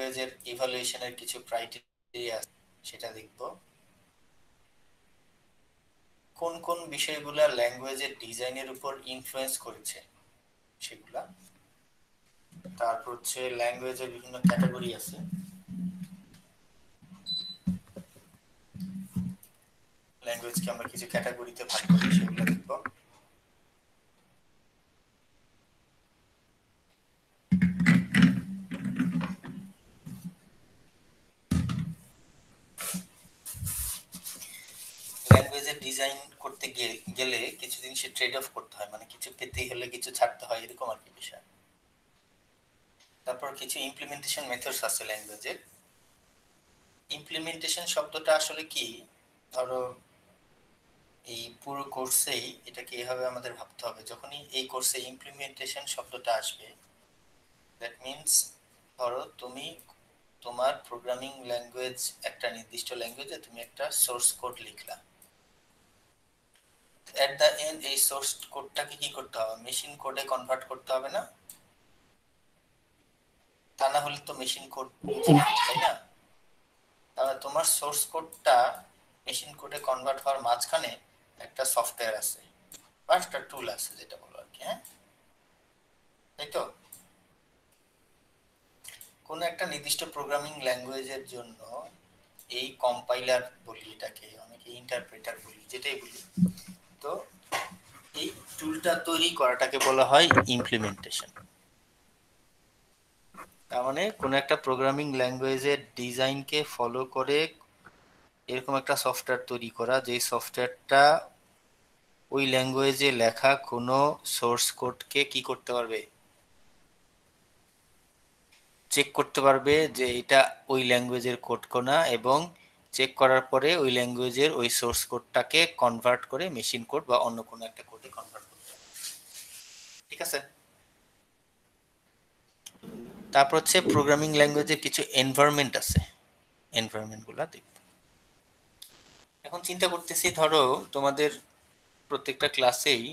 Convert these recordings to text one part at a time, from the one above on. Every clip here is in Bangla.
ল্যাঙ্গুয়েজের ইভালুয়েশনের কিছু ক্রাইটেরিয়া সেটা দেখব। কোন কোন বিষয়গুলো ল্যাঙ্গুয়েজের ডিজাইনের উপর ইনফ্লুয়েন্স করেছে সেগুলা। তারপর হচ্ছে ল্যাঙ্গুয়েজের বিভিন্ন ক্যাটাগরি আছে, ল্যাঙ্গুয়েজকে আমরা কিছু ক্যাটাগরিতে ভাগ করি সেগুলো দেখব। ল্যাঙ্গুয়েজের ডিজাইন করতে গেলে কিছু জিনিসের ট্রেড অফ করতে হয়, মানে কিছু পেতেই হলে কিছু ছাড়তে হয়, এরকম আর কি বিষয়। তারপর কিছু ইমপ্লিমেন্টেশন মেথডস আছে ল্যাঙ্গুয়েজের। ইমপ্লিমেন্টেশন শব্দটা আসলে কি, ধরো এই পুরো কোর্সেই এটাকে এভাবে আমাদের ভাবতে হবে, যখনই এই কোর্সে ইমপ্লিমেন্টেশন শব্দটা আসবে দ্যাট মিনস ধরো তুমি তোমার প্রোগ্রামিং ল্যাঙ্গুয়েজ, একটা নির্দিষ্ট ল্যাঙ্গুয়েজে তুমি একটা সোর্স কোড লিখলা, এট দ্য এন্ড এই সোর্স কোডটাকে কি করতে হবে, মেশিন কোডে কনভার্ট করতে হবে না? তা না হলে তো মেশিন কোড তাই না? তাহলে তোমার সোর্স কোডটা মেশিন কোডে কনভার্ট হওয়ার মাঝখানে একটা সফটওয়্যার আছে বা একটা টুল আছে, যেটা বলো আর কি, হ্যাঁ তাই তো? কোন একটা নির্দিষ্ট প্রোগ্রামিং ল্যাঙ্গুয়েজের জন্য এই কম্পাইলার বলি, এটাকে অনেকে ইন্টারপ্রেটার বলি, যেটাই বলি, তো এই টুলটা তৈরি করাটাকে বলা হয় ইমপ্লিমেন্টেশন। তার মানে কোন একটা প্রোগ্রামিং ল্যাঙ্গুয়েজের ডিজাইনকে ফলো করে এরকম একটা সফটওয়্যার তৈরি করা, যেই সফটওয়্যারটা ওই ল্যাঙ্গুয়েজে লেখা কোনো সোর্স কোডকে কি করতে পারবে, চেক করতে পারবে যে এটা ওই ল্যাঙ্গুয়েজের কোড কোনা, এবং চেক করার পরে ওই ল্যাঙ্গুয়েজের ওই সোর্স কোডটাকে কনভার্ট করে মেশিন কোড বা অন্য কোনো একটা কোডে কনভার্ট করতে হবে। ঠিক আছে? তারপর হচ্ছে প্রোগ্রামিং ল্যাঙ্গুয়েজের কিছু এনভায়রনমেন্ট আছে, এনভায়রনমেন্টগুলো দেখব। এখন চিন্তা করতেছি, ধরো তোমাদের প্রত্যেকটা ক্লাসেই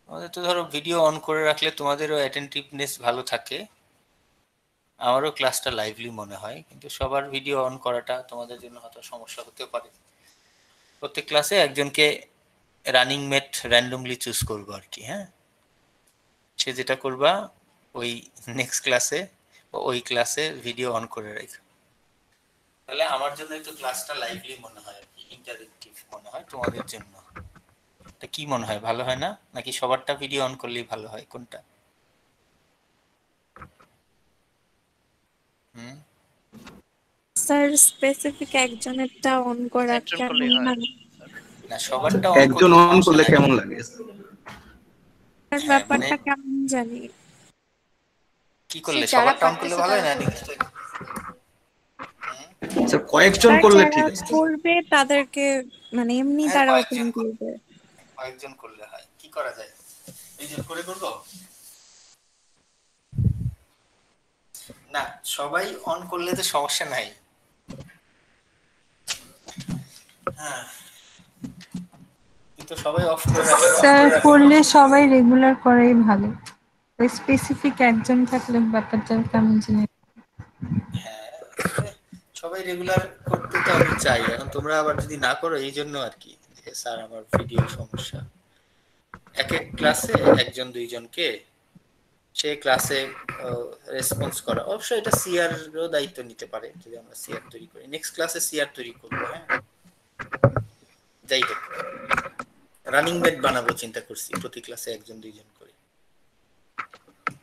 আমাদের তো ধরো ভিডিও অন করে রাখলে তোমাদেরও অ্যাটেন্টিভনেস ভালো থাকে, আমারও ক্লাসটা লাইভলি মনে হয়, কিন্তু সবার ভিডিও অন করাটা তোমাদের জন্য হয়তো সমস্যা হতে পারে। প্রত্যেক ক্লাসে একজনকে রানিং মেট র্যান্ডমলি চুজ করবো আর কি, হ্যাঁ, সে যেটা করবা ওই নেক্সট ক্লাসে ওই ক্লাসে ভিডিও অন করে রাখো, তাহলে আমার জন্য একটু ক্লাসটা লাইভলি মনে হয় আর কি, ইন্টারেক্টিভ মনে হয় তোমাদের জন্য। এটা কি মনে হয়, ভালো হয় না? নাকি সবারটা ভিডিও অন করলেই ভালো হয়, কোনটা? হুম, স্যার স্পেসিফিক একজনেরটা অন করা একজন কেমন করলেই হয়। মানে? না সবারটা অন একজন করলে অন সমস্যা করলে নাই। কেমন লাগে? স্যার হ্যাঁ মানে ব্যাপারটা কেমন জানি। কি সে করলে, যারা সবারটা অন করলে পারতেছে ভালো হয় তারা না? করবে। স্যার কয়েকজন স্যার করলে যারা ঠিক আছে। করবে তাদেরকে মানে এমনি হ্যাঁ তারা ওপেন কয়েকজন করবে। কয়েকজন করলে হয়, কি করা যায়, এই যে করে করবো না, সবাই অন করলে তো সমস্যা নাই। হ্যাঁ কিন্তু সবাই অফ করে রাখলে স্যার করলে সবাই রেগুলার করাই ভালো, স্পেসিফিক একজন থাকলে ব্যাপারটা কেমন জানি। হ্যাঁ আসলে সবাই রেগুলার করতে তো আমি চাই, এখন তোমরা আবার যদি না করো এই জন্য আর কি, যে স্যার আমার ভিডিও সমস্যা। এক এক ক্লাসে একজন দুইজনকে সে ক্লাসে রেসপন্স করা, অবশ্যই এটা সিআর এরও দায়িত্ব নিতে পারে, যদি আমরা সিআর তৈরি করি, নেক্সট ক্লাসে সিআর তৈরি করবো। হ্যাঁ যাই হোক, রানিং বেড বানাবো চিন্তা করছি, প্রতি ক্লাসে একজন দুইজন করে,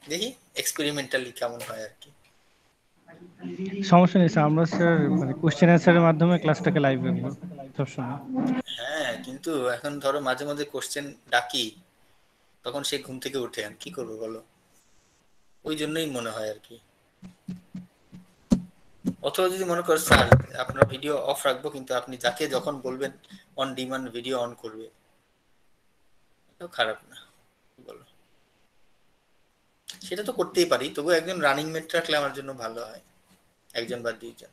দেখি এক্সপেরিমেন্টালি কেমন হয় আর কি। সমস্যা নেই স্যার, আমরা স্যার মানে কোশ্চেন অ্যান্সারের মাধ্যমে ক্লাসটাকে লাইভ রাখবো সবসময়। হ্যাঁ কিন্তু এখন ধরো মাঝে মাঝে কোশ্চেন ডাকি, তখন সে ঘুম থেকে উঠে, আমি কি করবো বলো, ওই জন্যই মনে হয় আর কি। অথবা যদি মনে করো স্যার আপনার ভিডিও অফ রাখবো, কিন্তু আপনি যাকে যখন বলবেন অন ডিমান্ড ভিডিও অন করবে, এটাও খারাপ না, বলো? সেটা তো করতেই পারি, তবু একজন রানিং মেট রাখলে আমার জন্য ভালো হয়, একজন বা দুইজন।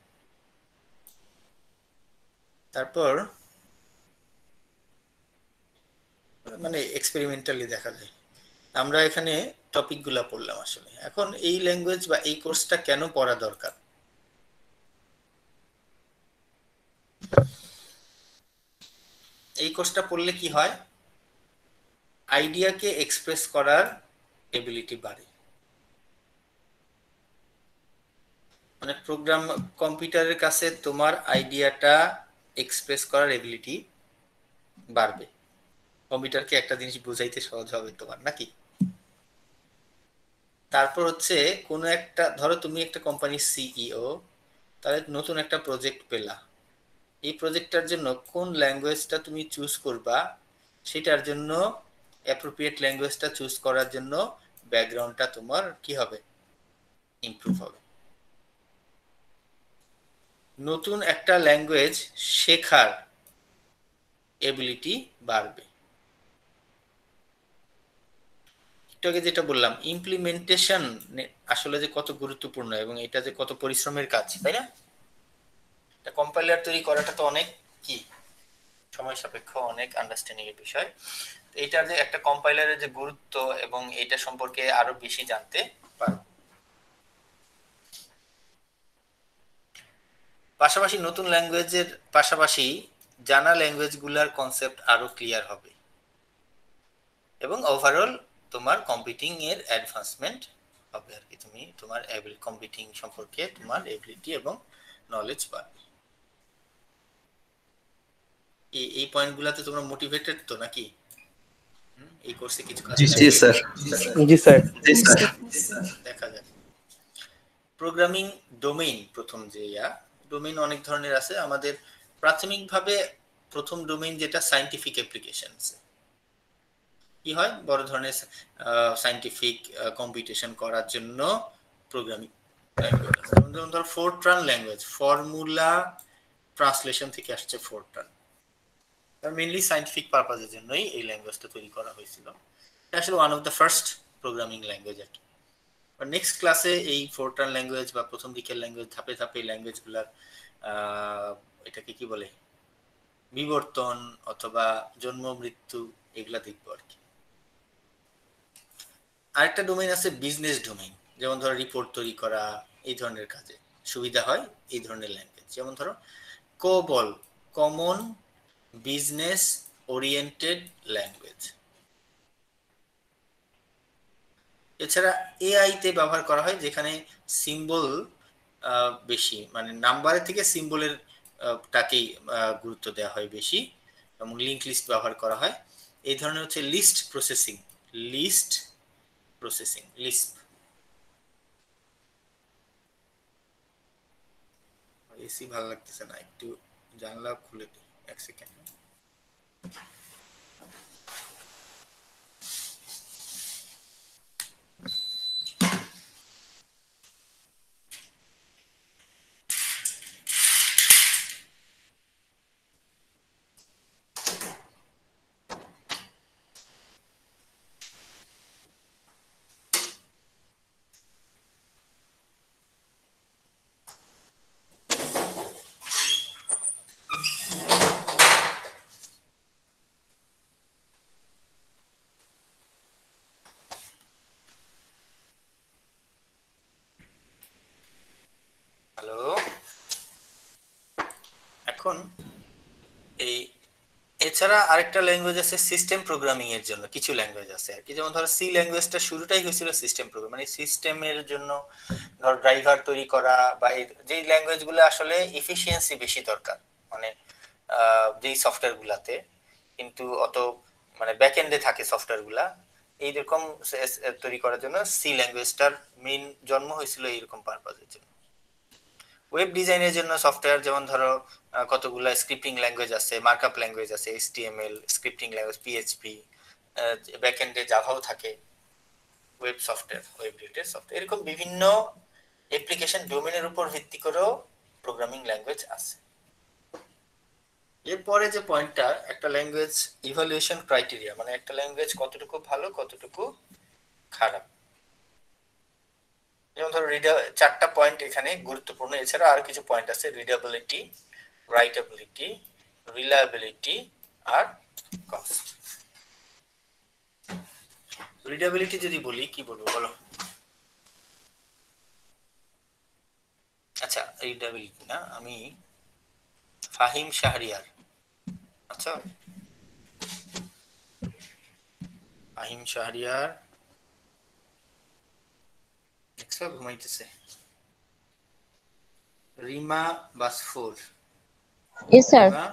তারপর মানে এক্সপেরিমেন্টালি দেখা যায়। আমরা এখানে টপিকগুলা পড়লাম আসলে। এখন এই ল্যাঙ্গুয়েজ বা এই কোর্সটা কেন পড়া দরকার? এই কোর্সটা পড়লে কি হয়? আইডিয়াকে এক্সপ্রেস করার এবিলিটি বাড়ে। মানে প্রোগ্রাম কম্পিউটারের কাছে তোমার আইডিয়াটা এক্সপ্রেস করার এবিলিটি বাড়বে। কম্পিউটারকে একটা জিনিস বুঝাইতে সহজ হবে তোমার, নাকি? তারপর হচ্ছে কোনো একটা, ধরো তুমি একটা কোম্পানির সিইও, তাহলে নতুন একটা প্রজেক্ট পেলা। এই প্রজেক্টটার জন্য কোন ল্যাঙ্গুয়েজটা তুমি চুজ করবা, সেটার জন্য অ্যাপ্রোপ্রিয়েট ল্যাঙ্গুয়েজটা চুজ করার জন্য ব্যাকগ্রাউন্ডটা তোমার কি হবে? ইমপ্রুভ হবে। নতুন একটা ল্যাঙ্গুয়েজ শেখার এবিলিটি বাড়বে। একটু আগে যেটা বললাম, ইমপ্লিমেন্টেশন আসলে যে কত গুরুত্বপূর্ণ এবং এটা যে কত পরিশ্রমের কাজ, তাই না? কম্পাইলার তৈরি করাটা তো অনেক কি সময় সাপেক্ষ, অনেক আন্ডারস্ট্যান্ডিং এর বিষয়। এটার যে একটা কম্পাইলারের যে গুরুত্ব এবং এটা সম্পর্কে আরো বেশি জানতে পারবো। পাশাপাশি নতুন ল্যাঙ্গুয়েজের পাশাপাশি জানা ল্যাঙ্গুয়েজগুলোর কনসেপ্ট আরো ক্লিয়ার হবে এবং ওভারঅল তোমার কম্পিউটিং এর অ্যাডভান্সমেন্ট হবে আর কি। তুমি তোমার কম্পিউটিং সম্পর্কে তোমার এবিলিটি এবং নলেজ পাবে। এই পয়েন্টগুলোতে তোমরা মোটিভেটেড তো নাকি? এই কোর্সে কিছু কাজ জি স্যার। জি স্যার। দেখা যাক। প্রোগ্রামিং ডোমেইন, প্রথম যে ডোমেইন অনেক ধরনের আছে। আমাদের প্রাথমিকভাবে প্রথম ডোমেইন যেটা সায়েন্টিফিক অ্যাপ্লিকেশনস। কি হয়? বড় ধরনের সায়েন্টিফিক কম্পিটিশন করার জন্য প্রোগ্রামিং ল্যাঙ্গুয়েজ আছে। যেমন ধরো ফোরট্রান ল্যাঙ্গুয়েজ, ফর্মুলা ট্রান্সলেশন থেকে আসছে ফোরট্রান। মেইনলি সায়েন্টিফিক পারপাসের জন্যই এই ল্যাঙ্গুয়েজটা তৈরি করা হয়েছিল। এটা আসলে one of the first programming language আর কি। নেক্সট ক্লাসে এই ফোরট্রান ল্যাঙ্গুয়েজ বা প্রথম দিকের ল্যাঙ্গুয়েজ, ধাপে ধাপে এই ল্যাঙ্গুয়েজগুলোর এটাকে কি বলে, বিবর্তন অথবা জন্ম মৃত্যু, এগুলা দেখবো আর কি। আরেকটা ডোমেইন আছে বিজনেস ডোমেইন। যেমন ধরো রিপোর্ট তৈরি করা, এই ধরনের কাজে সুবিধা হয় এই ধরনের ল্যাঙ্গুয়েজ। যেমন ধরো COBOL, common business oriented language. এছাড়া এআই তে ব্যবহার করা হয়, যেখানে সিম্বল বেশি, মানে নাম্বারের থেকে সিম্বলের টাকেই গুরুত্ব দেওয়া হয় বেশি, এবং লিঙ্ক লিস্ট ব্যবহার করা হয়। এই ধরনের হচ্ছে লিস্ট প্রসেসিং, লিস্প। এসি ভালো লাগতেছে না, একটু জানলা খুলে দিই, এক সেকেন্ড। হ্যালো। এখন এই এছাড়া আরেকটা ল্যাঙ্গুয়েজ আছে সিস্টেম প্রোগ্রামিং এর জন্য, কিছু ল্যাঙ্গুয়েজ আছে আর কি। যেমন ধরো সি ল্যাঙ্গুয়েজটা শুরুটাই হয়েছিল সিস্টেম প্রোগ্রাম, মানে সিস্টেমের জন্য ধর ড্রাইভার তৈরি করা, বা যেই ল্যাঙ্গুয়েজগুলো আসলে এফিসিয়েন্সি বেশি দরকার, মানে যেই সফটওয়্যার গুলাতে কিন্তু অত মানে ব্যাক এন্ডে থাকে সফটওয়্যার গুলা, এইরকম তৈরি করার জন্য সি ল্যাঙ্গুয়েজটার মেইন জন্ম হয়েছিল এইরকম পারপাসের জন্য। ওয়েব ডিজাইনের জন্য সফটওয়্যার, যেমন ধরো কতগুলো স্ক্রিপ্টিং ল্যাঙ্গুয়েজ আছে, মার্কআপ ল্যাঙ্গুয়েজ আছে, HTML স্ক্রিপ্টিং ল্যাঙ্গুয়েজ, পিএইচপি, ব্যাকএন্ডে জাভাও থাকে, web software, web related software, এরকম বিভিন্ন অ্যাপ্লিকেশন ডোমেনের উপর ভিত্তি করেও প্রোগ্রামিং ল্যাঙ্গুয়েজ আছে। এরপরে যে পয়েন্টটা, একটা ল্যাঙ্গুয়েজ ইভালুয়েশন ক্রাইটেরিয়া, মানে একটা ল্যাঙ্গুয়েজ কতটুকু ভালো কতটুকু খারাপ। যেমন ধরো চারটা পয়েন্ট এখানে গুরুত্বপূর্ণ। এছাড়া আর কিছু পয়েন্ট আছে, রিডেবিলিটি, রাইটেবিলিটি, রিলায়েবিলিটি আর কস্ট। রিডেবিলিটি যদি বলি কি বলবো বলো? আচ্ছা রিডেবিলিটি না, আমি ফাহিম শাহরিয়ার, আচ্ছা ফাহিম শাহরিয়ার দেখছো ঘুমাইতেছে। Rima বাসফুর, Yes, sir. রিমা,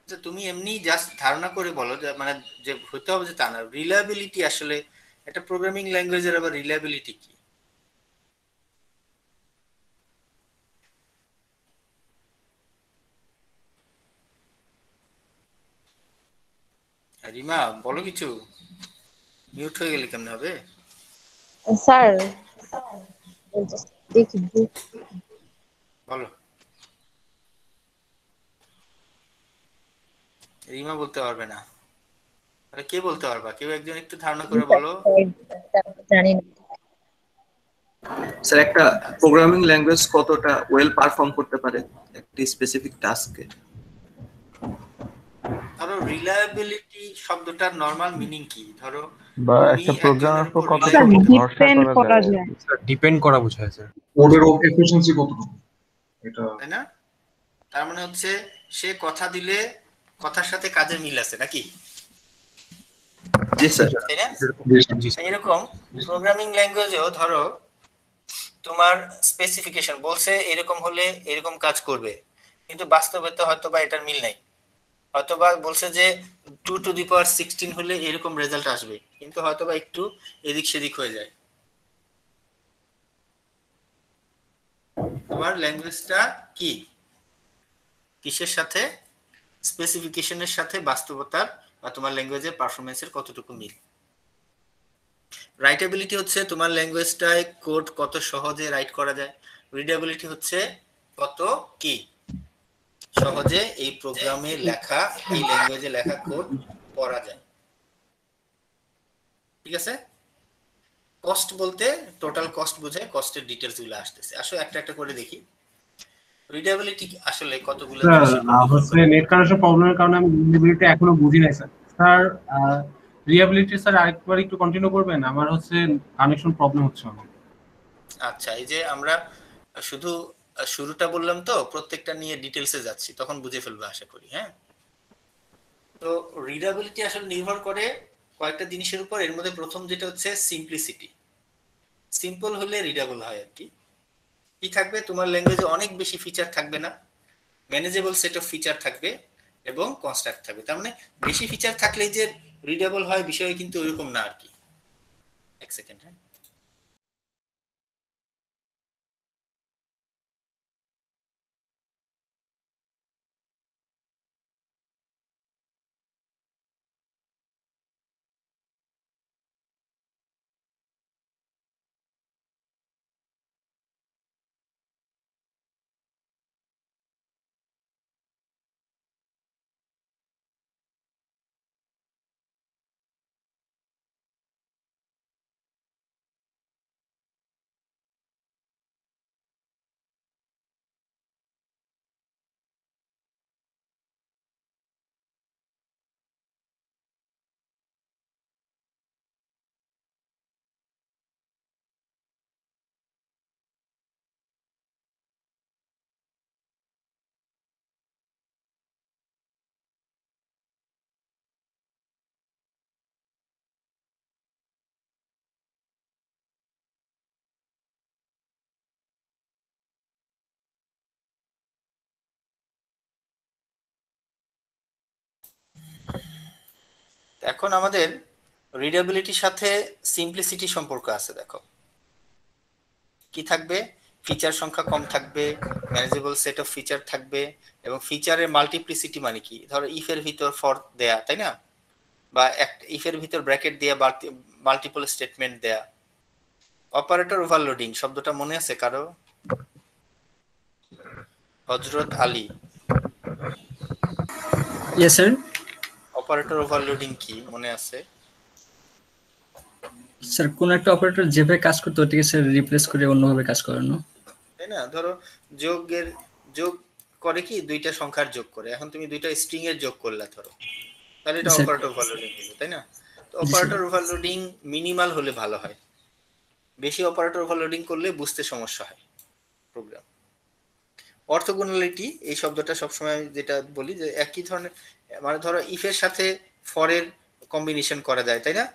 আচ্ছা তুমি এমনি জাস্ট ধারণা করে বলো যে মানে যে হতে হবে যে তা না, রিলায়েবিলিটি আসলে একটা প্রোগ্রামিং ল্যাঙ্গুয়েজের আবার রিলায়েবিলিটি কি? রিমা বলো কিছু, মিউট হয়ে গেলে কেমন হবে? Sir, just take a book. বলো। রিমা বলতে পারবে না, তাহলে কে বলতে পারবা? কেউ একজন একটু ধারণা করে বলো। জানি না। স্যার একটা প্রোগ্রামিং ল্যাঙ্গুয়েজ কতটা ওয়েল পারফর্ম করতে পারে একটি স্পেসিফিক টাস্কে? ধরো রিলায়েবিলিটি শব্দটার নরমাল মিনিং কি? ধরো বা তুমি একটা প্রোগ্রামের একজনের উপর উপর কতটা rely করতে ভরসা ডিপেন্ড করা করা যায়? যায়। স্যার ডিপেন্ড করা বোঝায় স্যার। কোডের এফিসিয়েন্সি কতটুকু এটা তাই না? তার মানে হচ্ছে সে কথা দিলে কথার সাথে কাজের মিল আছে নাকি? জি স্যার। তাই না? জি স্যার। এরকম প্রোগ্রামিং ল্যাঙ্গুয়েজেও ধরো তোমার স্পেসিফিকেশন বলছে এরকম হলে এরকম কাজ করবে, কিন্তু বাস্তবে তো হয়তো বা এটার মিল নাই। হয়তোবা বলছে যে 2^16 হলে এরকম রেজাল্ট আসবে, কিন্তু হয়তোবা একটু এদিক সেদিক হয়ে যায়। তোমার ল্যাঙ্গুয়েজটা কি কিসের সাথে, স্পেসিফিকেশনের সাথে বাস্তবতার বা তোমার ল্যাঙ্গুয়েজের পারফরম্যান্সের কতটুকু মিল। রাইটেবিলিটি হচ্ছে তোমার ল্যাঙ্গুয়েজটায় কোড কত সহজে রাইট করা যায়। রিডেবিলিটি হচ্ছে কত কি সহজে এই প্রোগ্রামে লেখা, এই ল্যাঙ্গুয়েজে লেখা কোড পড়া যায়। ঠিক আছে? কস্ট বলতে টোটাল কস্ট বোঝায়, কস্টের ডিটেইলস গুলো আসতেছে। আসো একটা একটা করে দেখি রিডেবিলিটি আসলে কতগুলো হচ্ছে নেট কানেকশন প্রবলেমের কারণে আমি রিডেবিলিটি এখনো বুঝি নাই স্যার। স্যার রিয়াবিলিটি স্যার আরেকবার একটু কন্টিনিউ করবেন, আমার হচ্ছে কানেকশন প্রবলেম হচ্ছে আমার। আচ্ছা এই যে আমরা শুধু শুরুটা বললাম তো, প্রত্যেকটা নিয়ে ডিটেইলসে যাচ্ছি, তখন বুঝে ফেলবে আশা করি। হ্যাঁ, তো রিডেবিলিটি আসলে নির্ভর করে কয়েকটা জিনিসের উপর। এর মধ্যে প্রথম যেটা হচ্ছে সিম্পলিসিটি। সিম্পল হলে রিডেবল হয় আর কি। কি থাকবে তোমার ল্যাঙ্গুয়েজে? অনেক বেশি ফিচার থাকবে না, ম্যানেজেবল সেট অফ ফিচার থাকবে এবং কনস্ট্রাক্ট থাকবে। তার মানে বেশি ফিচার থাকলেই যে রিডেবল হয় বিষয় কিন্তু ওইরকম না আর কি। এক সেকেন্ড। হ্যাঁ, এখন আমাদের রিডেবিলিটির সাথে সিম্পলিসিটি সম্পর্ক আছে। দেখো কি থাকবে? ফিচার সংখ্যা কম থাকবে, ম্যানেজেবল সেট অফ ফিচার থাকবে, এবং ফিচারের মাল্টিপ্লিসিটি মানে কি? ধরো ইফ এর ভিতর ফর দেয়া, তাই না? বা একটা ইফ এর ভিতর ব্র্যাকেট দেয়া, মাল্টিপল স্টেটমেন্ট দেয়া। অপারেটর ওভারলোডিং শব্দটা মনে আছে কারো? হযরত Ali. Yes sir. Operator overloading কি মনে আছে? স্যার কোন একটা অপারেটর যেভাবে কাজ করতে ওটাকে স্যার রিপ্লেস করে অন্যভাবে কাজ করানো, তাই না? ধরো যোগের যোগ করে কি, দুইটা সংখ্যার যোগ করে। এখন তুমি দুইটা স্ট্রিং এর যোগ করলা ধরো, তাহলে এটা স্যার। অপারেটর ওভারলোডিং হলো, তাই না? অপারেটর ওভারলোডিং মিনিমাল হলে ভালো হয়, বেশি অপারেটর ওভারলোডিং করলে বুঝতে সমস্যা হয় প্রোগ্রাম। অর্থোগোনালিটি এই শব্দটা সবসময় আমি যেটা বলি যে একই ধরনের, মানে ধরো ইফের সাথে ফরের কম্বিনেশন করা যায় তাই না,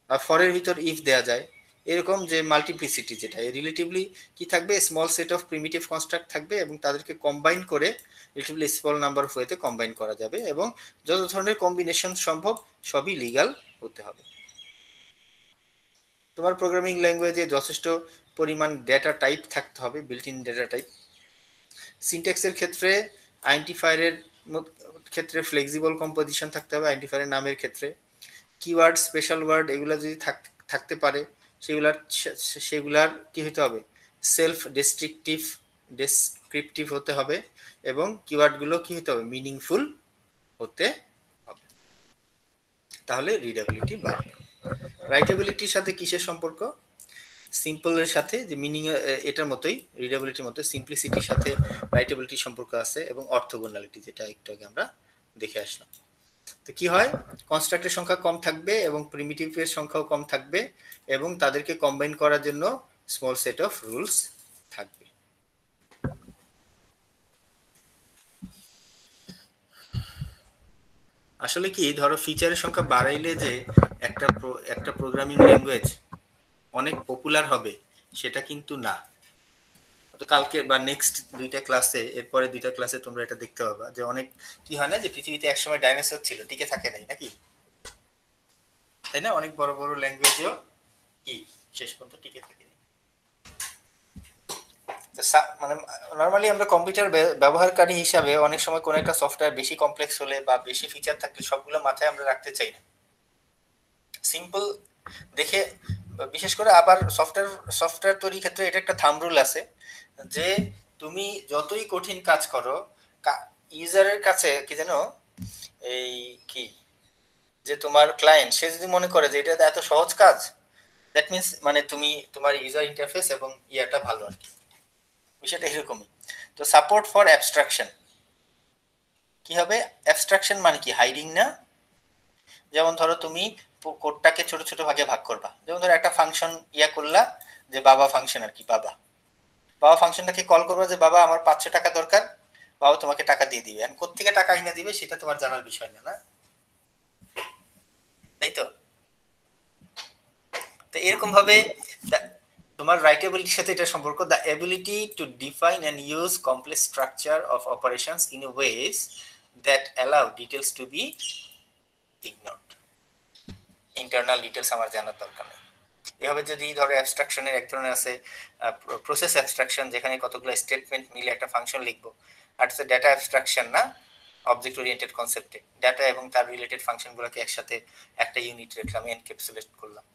আর ফরের ভিতর ইফ দেয়া যায়, এরকম যে মাল্টিপ্লিসিটি যেটা রিলেটিভলি কি থাকবে, small set of primitive construct থাকবে এবং তাদেরকে কম্বাইন করে রিলেটিভলি স্মল নাম্বার অফ ওয়েতে কম্বাইন করা যাবে এবং যত ধরনের কম্বিনেশন সম্ভব সবই লিগ্যাল হতে হবে। তোমার প্রোগ্রামিং ল্যাঙ্গুয়েজে যথেষ্ট পরিমাণ ডেটা টাইপ থাকতে হবে, বিল্ট ইন ডেটা টাইপ। সিনট্যাক্সের ক্ষেত্রে আইডেন্টিফায়ারের ক্ষেত্রে ফ্লেক্সিবল কম্পোজিশন থাকতে হবে আইডেন্টিফায়ারের নামের ক্ষেত্রে। কিওয়ার্ড, স্পেশাল ওয়ার্ড এগুলো যদি থাকতে পারে সেগুলার কি হতে হবে, সেলফ ডেসক্রিপটিভ হতে হবে এবং কিওয়ার্ডগুলো কি হতে হবে, মিনিংফুল হতে হবে, তাহলে রিডেবিলিটি বাড়বে। রাইটেবিলিটির সাথে কিসের সম্পর্ক? সিম্পলের সাথে, যে মিনিং এটার মতোই রিডেবিলিটির মতো সিম্পলিসিটির সাথে রাইটেবিলিটির সম্পর্ক আছে এবং অর্থোগোনালিটি যেটা একটু আগে আমরা দেখে আসলাম। তো কি হয়, কনস্ট্রাক্টের সংখ্যা কম থাকবে এবং প্রিমিটিভের সংখ্যাও কম থাকবে এবং তাদেরকে কম্বাইন করার জন্য স্মল সেট অফ রুলস থাকবে। আসলে কি ধরো ফিচারের সংখ্যা বাড়াইলে যে একটা প্রোগ্রামিং ল্যাঙ্গুয়েজ অনেক পপুলার হবে সেটা কিন্তু না। তো কালকে বা নেক্সট দুইটা ক্লাসে, এরপরে দুইটা ক্লাসে তোমরা এটা দেখতে পাবা যে অনেক কি হয় না, যে পৃথিবীতে একসময় ডাইনোসর ছিল, টিকে থাকে নাই নাকি, তাই না? অনেক বড় বড় ল্যাঙ্গুয়েজও কি শেষ পর্যন্ত টিকে থাকে। মানে নরমালি আমরা কম্পিউটার ব্যবহারকারী হিসাবে অনেক সময় কোনো একটা সফটওয়্যার বেশি কমপ্লেক্স হলে বা বেশি ফিচার থাকলে সবগুলো মাথায় আমরা রাখতে চাই না, সিম্পল দেখে। বিশেষ করে আবার সফটওয়্যার তৈরির ক্ষেত্রে এটা একটা থাম্ব রুল আছে যে তুমি যতই কঠিন কাজ করো, ইউজারের কাছে কি জানো, এই কি যে তোমার ক্লায়েন্ট সে যদি মনে করে যে এটা এত সহজ কাজ, দ্যাট মিন্স মানে তুমি তোমার ইউজার ইন্টারফেস এবং ইয়াটা ভালো আর কি, বিষয়টা এরকমই। তো সাপোর্ট ফর অ্যাবস্ট্রাকশন কি হবে? অ্যাবস্ট্রাকশন মানে কি, হাইডিং না। যেমন ধরো তুমি কোডটাকে ছোট ছোট ভাগে ভাগ করবা, যেমন ধরো একটা ফাংশন করলা যে বাবা ফাংশন আর কি, বাবা ফাংশনটাকে কল করবা যে বাবা আমার 500 টাকা দরকার, বাবা তোমাকে টাকা দিয়ে দিবে। এখন কোত্থেকে টাকা এনে দিবে সেটা তোমার জানার বিষয় না, না তাই তো? তো এরকম ভাবে তোমার রাইটেবিলিটির সাথে এটা সম্পর্ক, the ability to define and use complex structure of operations in ways that allow details to be ignored. Internal details আমার জানার দরকার নেই। এভাবে যদি ধরো অ্যাবস্ট্রাকশনের এক ধরনের আছে প্রসেস অ্যাবস্ট্রাকশন, যেখানে কতগুলো স্টেটমেন্ট মিলে একটা ফাংশন লিখবো, আর হচ্ছে ডেটা অ্যাবস্ট্রাকশন না, অবজেক্ট ওরিয়েন্টেড কনসেপ্টে ডাটা এবং তার রিলেটেড ফাংশনগুলোকে একসাথে একটা ইউনিট রাখলাম, এনক্যাপসুলেট করলাম।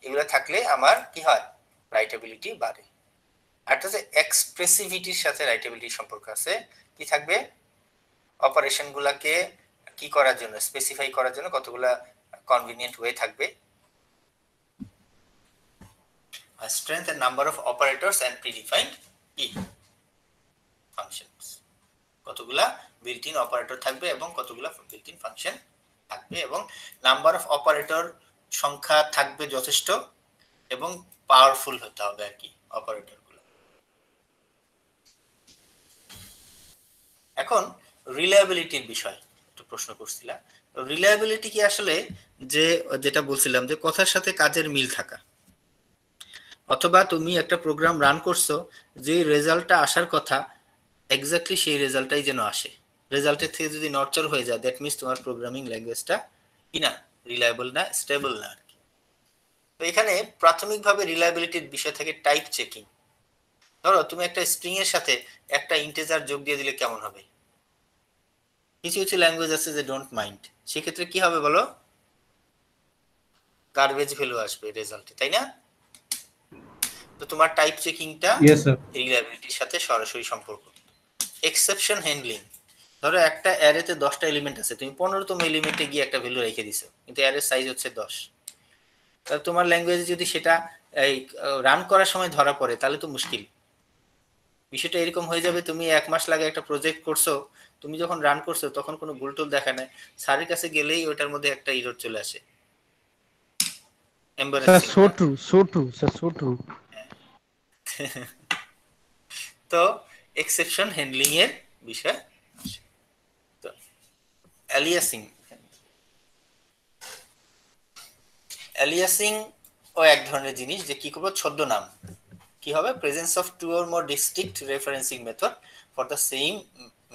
এগুলো থাকলে আমার কি হয়, রাইটেবিলিটি বাড়ে। আর হচ্ছে এক্সপ্রেসিভিটির সাথে রাইটেবিলিটির সম্পর্ক আছে। কি থাকবে, অপারেশনগুলোকে কি করার জন্য, স্পেসিফাই করার জন্য কতগুলা কনভিনিয়েন্ট ওয়ে থাকবে। Strength and number of operators and predefined key functions, কতগুলা বিল্ট ইন অপারেটর থাকবে এবং কতগুলা বিল্ট ইন ফাংশন থাকবে, এবং নাম্বার অফ অপারেটর সংখ্যা থাকবে যথেষ্ট এবং পাওয়ারফুল হতে হবে আর কি অপারেটরগুলো। এখন রিলায়েবিলিটির বিষয় একটু প্রশ্ন করছিলাম। রিলায়েবিলিটি কি আসলে যেটা বলছিলাম যে কথার সাথে কাজের মিল থাকা, অথবা তুমি একটা প্রোগ্রাম রান করছো, যে রেজাল্টটা আসার কথা এক্স্যাক্টলি সেই রেজাল্টটাই যেন আসে। রেজাল্টের থেকে যদি নড়চড় হয়ে যায়, দ্যাট মিনস তোমার প্রোগ্রামিং ল্যাঙ্গুয়েজটা কি না, রিলায়েবল না, স্টেবল না আর কি। তো এখানে প্রাথমিকভাবে রিলায়েবিলিটির বিষয় থেকে টাইপ চেকিং। ধরো তুমি একটা স্ট্রিং এর সাথে একটা ইন্টিজার যোগ দিয়ে দিলে কেমন হবে? কিছু কিছু ল্যাঙ্গুয়েজ আছে যে ডোন্ট মাইন্ড, সেক্ষেত্রে কি হবে বলো, গার্বেজ ভ্যালু আসবে রেজাল্টে, তাই না? তো তোমার টাইপ চেকিংটা রিলায়েবিলিটির সাথে সরাসরি সম্পর্ক। এক্সেপশন হ্যান্ডলিং, ধরো একটা অ্যারেতে 10টা এলিমেন্ট আছে, তুমি 15তম এলিমেন্টে গিয়ে একটা ভ্যালু রেখে দিছো, কিন্তু অ্যারের সাইজ হচ্ছে 10। তাহলে তোমার ল্যাঙ্গুয়েজে যদি সেটা এই রান করার সময় ধরা পড়ে তাহলে তো মুশকিল। বিষয়টা এরকম হয়ে যাবে, তুমি 1 মাস লাগে একটা প্রজেক্ট করছো, তুমি যখন রান করছো তখন কোনো ভুল টুল দেখা নাই, স্যারের কাছে গেলেই ওটার মধ্যে একটা এরর চলে আসে। স্যার এম্বারাসিং সো না? True, sir so true. তো এক্সেপশন হ্যান্ডলিং এর বিষয় আসে। তো অ্যালিয়াসিং ও এক ধরনের জিনিস যে কি করবো, ছদ্মনাম কি হবে, presence of two or more distinct referencing method for the same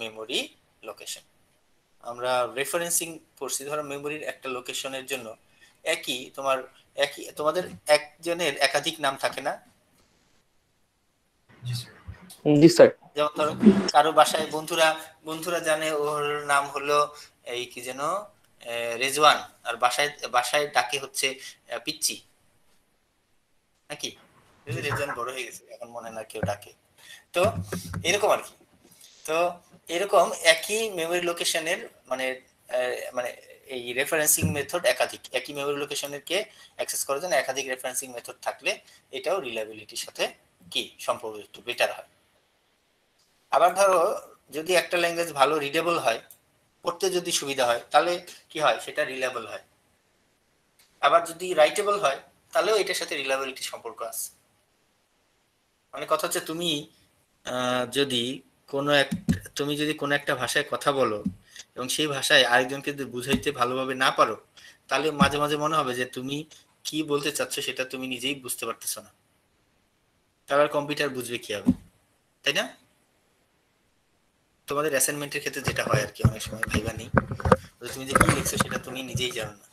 memory location. আমরা রেফারেন্সিং করছি, ধরো মেমোরির একটা লোকেশনের জন্য তোমাদের একজনের একাধিক নাম থাকে না? জি স্যার। যেমন ধরো কারো বাসায় বন্ধুরা জানে ওর নাম হলো এই কি যেন রেজওয়ান, আর বাসায় ডাকে হচ্ছে পিচ্চি, নাকি? রেজওয়ান বড় হয়ে গেছে, এখন মনে না কেউ ডাকে। তো এরকম আর কি। তো এরকম একই মেমোরি লোকেশনের মানে মানে এই রেফারেন্সিং মেথড একাধিক, একই মেমোরি লোকেশনের কে অ্যাক্সেস করার জন্য একাধিক রেফারেন্সিং মেথড থাকলে এটাও রিলায়েবিলিটির সাথে কি সম্পর্ক একটু বেটার হয়। আবার ধরো যদি একটা ল্যাঙ্গুয়েজ ভালো রিডেবল হয়, পড়তে যদি সুবিধা হয়, তাহলে কি হয়, সেটা রিলায়েবল হয়। আবার যদি রাইটেবল হয় তাহলেও এটার সাথে রিলায়েবিলিটি সম্পর্ক আছে। মানে কথা হচ্ছে তুমি যদি কোনো একটা ভাষায় কথা বলো এবং সেই ভাষায় আরেকজনকে যদি বুঝাইতে ভালোভাবে না পারো, তাহলে মাঝে মাঝে মনে হবে যে তুমি কি বলতে চাচ্ছ সেটা তুমি নিজেই বুঝতে পারতেছো না, তাহলে কম্পিউটার বুঝবে কি হবে, তাই না? তোমাদের অ্যাসাইনমেন্টের ক্ষেত্রে যেটা হয় আর কি, অনেক সময় ভাইবা নেই, তুমি যে কি লিখছো সেটা তুমি নিজেই জানো না,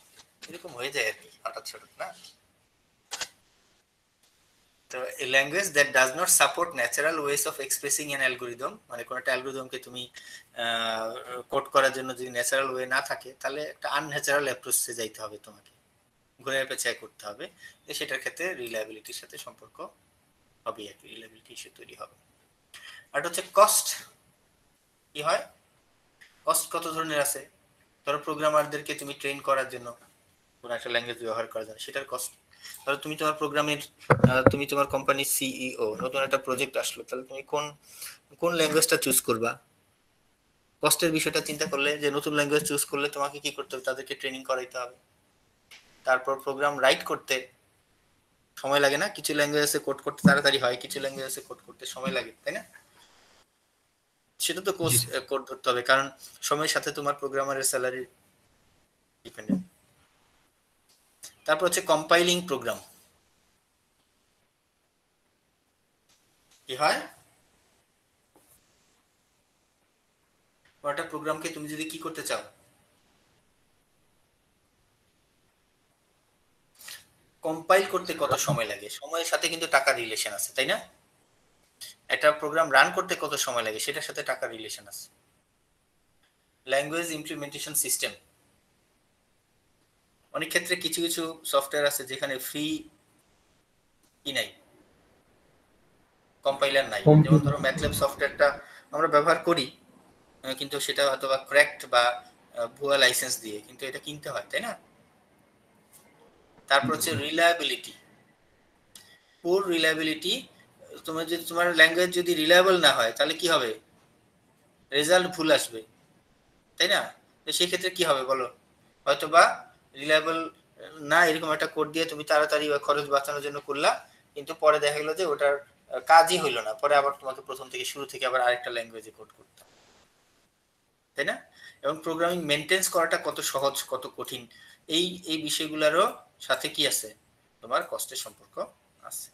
এরকম হয়ে যায় আর কি হঠাৎ হঠাৎ না। তো a language that does not support natural ways of expressing an algorithm, মানে কোন একটা অ্যালগরিদমকে তুমি কোড করার জন্য যদি ন্যাচারাল ওয়ে না থাকে, তাহলে একটা আনন্যাচারাল অ্যাপ্রোচে যাইতে হবে, তোমাকে ঘুরে পেঁচায় করতে হবে, সেটার ক্ষেত্রে রিলায়েবিলিটির সাথে সম্পর্ক হবে আর কি, রিলায়েবিলিটি ইস্যু তৈরি হবে। আর হচ্ছে কস্ট। কি হয়, কস্ট কত ধরনের আছে। ধরো প্রোগ্রামারদেরকে তুমি ট্রেন করার জন্য কোন একটা ল্যাঙ্গুয়েজ ব্যবহার করার জন্য সেটার কস্ট। ধরো তুমি তোমার কোম্পানির সিইও, নতুন একটা প্রজেক্ট আসলো, তাহলে তুমি কোন ল্যাঙ্গুয়েজটা চুজ করবা, কস্টের বিষয়টা চিন্তা করলে যে নতুন ল্যাঙ্গুয়েজ চুজ করলে তোমাকে কি করতে হবে, তাদেরকে ট্রেনিং করাইতে হবে। তারপর প্রোগ্রাম রাইট করতে সময় লাগে না, কিছু ল্যাঙ্গুয়েজে কোড করতে তাড়াতাড়ি হয়, কিছু ল্যাঙ্গুয়েজে কোড করতে সময় লাগে, তাই না? সেটা তো কোড ধরতে হবে, কারণ সময়ের সাথে তোমার প্রোগ্রামারের স্যালারি ডিপেন্ডেন্ট। তারপর হচ্ছে কম্পাইলিং প্রোগ্রাম। কি হয়, একটা প্রোগ্রামকে তুমি যদি কি করতে চাও, কম্পাইল করতে কত সময় লাগে, সময়ের সাথে কিন্তু টাকার রিলেশন আছে, তাই না? একটা প্রোগ্রাম রান করতে কত সময় লাগে সেটার সাথে টাকার রিলেশন আছে। ল্যাঙ্গুয়েজ ইমপ্লিমেন্টেশন সিস্টেম, অনেক ক্ষেত্রে কিছু কিছু সফটওয়্যার আছে যেখানে ফ্রি কি নাই, কম্পাইলার নাই। যেমন ধরো ম্যাথল্যাব সফটওয়্যারটা আমরা ব্যবহার করি, কিন্তু সেটা হয়তো বা ক্র্যাকড বা ভুয়া লাইসেন্স দিয়ে, কিন্তু এটা কিনতে হয়, তাই না? তারপর হচ্ছে রিলায়েবিলিটি, পুর রিলায়েবিলিটি। তোমার ল্যাঙ্গুয়েজ যদি রিলায়েবল না হয় তাহলে কি হবে, রেজাল্ট ভুল আসবে, তাই না? তো সেই ক্ষেত্রে কি হবে বলো, হয়তো বা রিলায়েবল না এরকম একটা কোড দিয়ে তুমি তাড়াতাড়ি খরচ বাঁচানোর জন্য করলা, কিন্তু পরে দেখা গেল যে ওটার কাজই হইলো না, পরে আবার তোমাকে প্রথম থেকে শুরু থেকে আবার আরেকটা ল্যাঙ্গুয়েজে কোড করতে, তাই না? এবং প্রোগ্রামিং মেইনটেইন করাটা কত সহজ কত কঠিন, এই বিষয়গুলোরও সাথে কি আছে, তোমার কষ্টের সম্পর্ক আছে।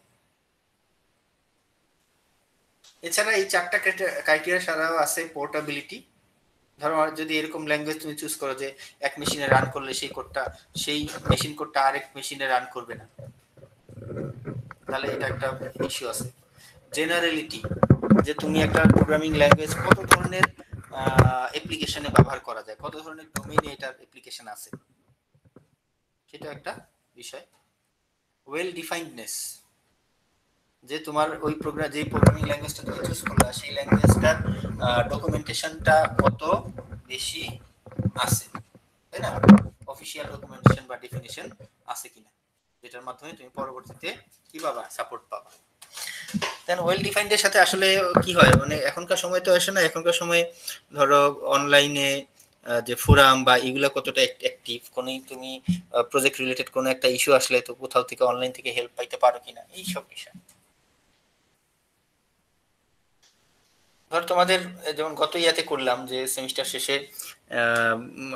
এছাড়া এই চারটা ক্রাইটেরিয়া ছাড়াও আছে পোর্টেবিলিটি। ধরো যদি এরকম ল্যাঙ্গুয়েজ তুমি চুজ করো যে এক মেশিনে রান করলে সেই মেশিন কোডটা আরেক মেশিনে রান করবে না, তাহলে এটা একটা ইস্যু আছে। জেনারেলিটি, যে তুমি একটা প্রোগ্রামিং ল্যাঙ্গুয়েজ কত ধরনের অ্যাপ্লিকেশনে ব্যবহার করা যায়, কত ধরনের ডোমেইনে এটার অ্যাপ্লিকেশন আছে, সেটা একটা বিষয়। ওয়েল ডিফাইন্ডনেস, যে তোমার ওই প্রোগ্রামিং ল্যাঙ্গুয়েজটা তুমি চুজ করলা সেই ল্যাঙ্গুয়েজটার ডকুমেন্টেশনটা কত বেশি আছে, তাই না? অফিশিয়াল ডকুমেন্টেশন বা ডেফিনিশন আছে কিনা, যেটার মাধ্যমে তুমি পরবর্তীতে কি পাবা, সাপোর্ট পাবা। দেন ওয়েল ডিফাইন্ডের সাথে আসলে কি হয়, মানে এখনকার সময় তো আসে না, এখনকার সময় ধরো অনলাইনে যে ফোরাম বা এগুলা কতটা অ্যাক্টিভ, কোন তুমি প্রজেক্ট রিলেটেড কোনো একটা ইস্যু আসলে তো কোথাও থেকে অনলাইন থেকে হেল্প পাইতে পারো কিনা, এই সব বিষয়। ধর তোমাদের যেমন গত ইয়াতে করলাম যে সেমিস্টার শেষে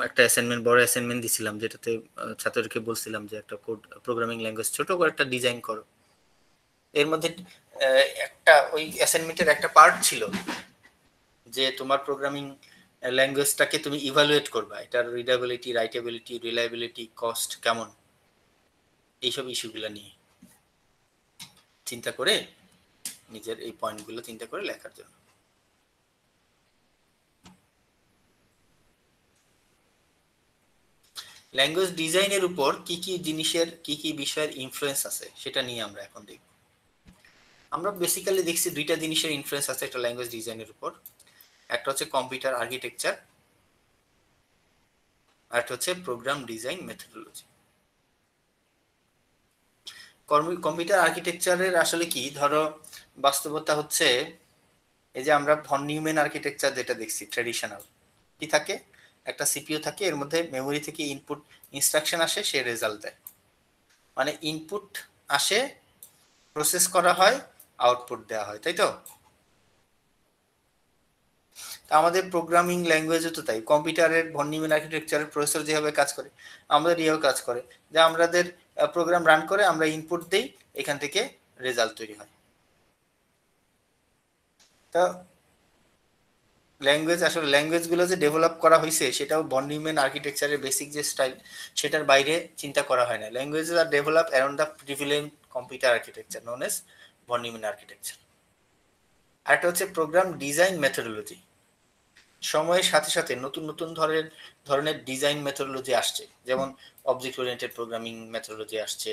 একটা অ্যাসাইনমেন্ট, বড় অ্যাসাইনমেন্ট দিছিলাম, যেটাতে ছাত্রদেরকে বলছিলাম যে একটা কোড প্রোগ্রামিং ল্যাঙ্গুয়েজ ছোট করে একটা ডিজাইন করো। এর মধ্যে একটা ওই অ্যাসাইনমেন্টের একটা পার্ট ছিল যে তোমার প্রোগ্রামিং ল্যাঙ্গুয়েজটাকে তুমি ইভালুয়েট করবা, এটার রিডাবিলিটি, রাইটেবিলিটি, রিলায়েবিলিটি, কস্ট কেমন, এইসব ইস্যুগুলো নিয়ে চিন্তা করে নিজের এই পয়েন্টগুলো চিন্তা করে লেখার জন্য। ল্যাঙ্গুয়েজ ডিজাইনের উপর কি কি জিনিসের কি কি বিষয়ের ইনফ্লুয়েন্স আছে সেটা নিয়ে আমরা এখন দেখব। আমরা বেসিক্যালি দেখছি দুইটা জিনিসের ইনফ্লুয়েন্স আছে একটা ল্যাঙ্গুয়েজ ডিজাইনের উপর, একটা হচ্ছে কম্পিউটার আর্কিটেকচার, আর একটা হচ্ছে প্রোগ্রাম ডিজাইন মেথডোলজি। কম্পিউটার আর্কিটেকচারের আসলে কি, ধরো বাস্তবতা হচ্ছে এই যে আমরা ভন নিউম্যান আর্কিটেকচার যেটা দেখছি ট্র্যাডিশনাল, কি থাকে, একটা সিপিইউ থাকে, এর মধ্যে মেমোরি থেকে ইনপুট ইনস্ট্রাকশন আসে, সে রেজাল্ট দেয়, মানে ইনপুট আসে, প্রসেস করা হয়, আউটপুট দেওয়া হয়, তাই তো? আমাদের প্রোগ্রামিং ল্যাঙ্গুয়েজও তো তাই, কম্পিউটারের ভন নিউম্যান আর্কিটেকচারের প্রসেসর যেভাবে কাজ করে আমাদের ইয়েও কাজ করে, যে আমাদের প্রোগ্রাম রান করে আমরা ইনপুট দেই, এখান থেকে রেজাল্ট তৈরি হয়। তো ল্যাঙ্গুয়েজ আসলে ল্যাঙ্গুয়েজগুলো যে ডেভেলপ করা হয়েছে সেটাও ভন নিউম্যান আর্কিটেকচারের বেসিক যে স্টাইল সেটার বাইরে চিন্তা করা হয় না। ল্যাঙ্গুয়েজেস আর develop around the prevalent computer architecture known as von Neumann architecture. আরেকটা হচ্ছে প্রোগ্রাম ডিজাইন মেথডোলজি। সময়ের সাথে সাথে নতুন নতুন ধরনের ডিজাইন মেথডোলজি আসছে, যেমন অবজেক্ট ওরিয়েন্টেড প্রোগ্রামিং মেথডোলজি আসছে,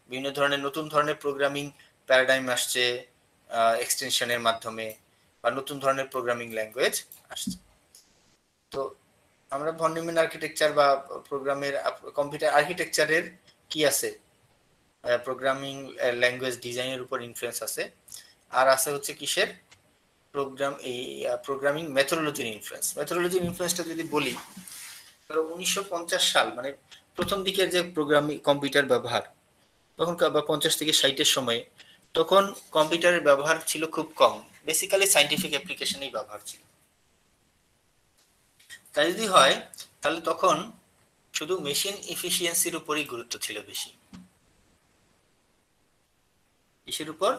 বিভিন্ন ধরনের নতুন ধরনের প্রোগ্রামিং প্যারাডাইম আসছে এক্সটেনশনের মাধ্যমে, বা নতুন ধরনের প্রোগ্রামিং ল্যাঙ্গুয়েজ আসছে। তো আমরা ভন নিউম্যান আর্কিটেকচার বা প্রোগ্রামের কম্পিউটার আর্কিটেকচারের কি আছে, প্রোগ্রামিং ল্যাঙ্গুয়েজ ডিজাইনের উপর ইনফ্লুয়েন্স আছে, আর আছে হচ্ছে কিসের, প্রোগ্রামিং মেথডোলজির ইনফ্লুয়েন্স। মেথডোলজির ইনফ্লুয়েন্সটা যদি বলি, 1950 সাল মানে প্রথম দিকের যে প্রোগ্রামিং কম্পিউটার ব্যবহার, তখন বা 50 থেকে 60-এর সময়ে, তখন কম্পিউটারের ব্যবহার ছিল খুব কম, বেসিক্যালি সায়েন্টিফিক অ্যাপ্লিকেশনেই ব্যবহার ছিল। তাই যদি হয় তাহলে তখন শুধু মেশিন এফিসিয়েন্সির উপরই গুরুত্ব ছিল বেশি। কিসের উপর?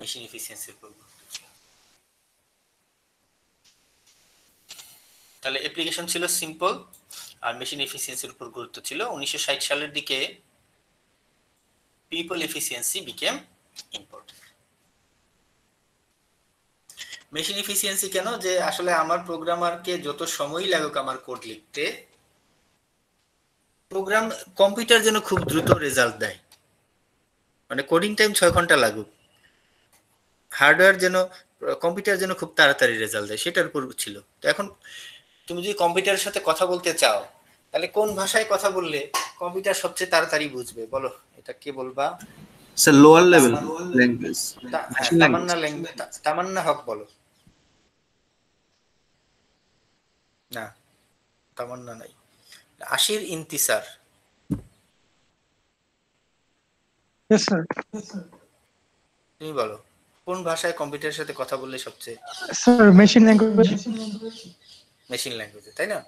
মেশিন এফিসিয়েন্সির উপর গুরুত্ব ছিল। তাহলে অ্যাপ্লিকেশন ছিল সিম্পল আর মেশিন এফিসিয়েন্সির উপর গুরুত্ব ছিল। 1960 সালের দিকে people efficiency became important. Machine efficiency কেন? যে আসলে আমার প্রোগ্রামারকে যত সময় লাগুক আমার কোড লিখতে, প্রোগ্রাম কম্পিউটার যেন খুব দ্রুত রেজাল্ট দেয়, মানে কোডিং টাইম 6 ঘন্টা লাগুক, হার্ডওয়্যার যেন কম্পিউটার যেন খুব তাড়াতাড়ি রেজাল্ট দেয়, সেটার উপর ছিল। তো এখন তুমি যদি কম্পিউটারের সাথে কথা বলতে চাও, তাহলে কোন ভাষায় কথা বললে কম্পিউটার সবচেয়ে তাড়াতাড়ি বুঝবে? বলো, এটা কে বলবা? স্যার লোয়ার লেভেল ল্যাঙ্গুয়েজ, তামান্না ল্যাঙ্গুয়েজ, তামান্না হক বলো। না, তামান্না নাই। আশির ইন্তিসার, Yes, sir. তুমি বলো কোন ভাষায় কম্পিউটারের সাথে কথা বললে সবচেয়ে? Sir, machine language. মেশিন ল্যাঙ্গুয়েজে, তাই না?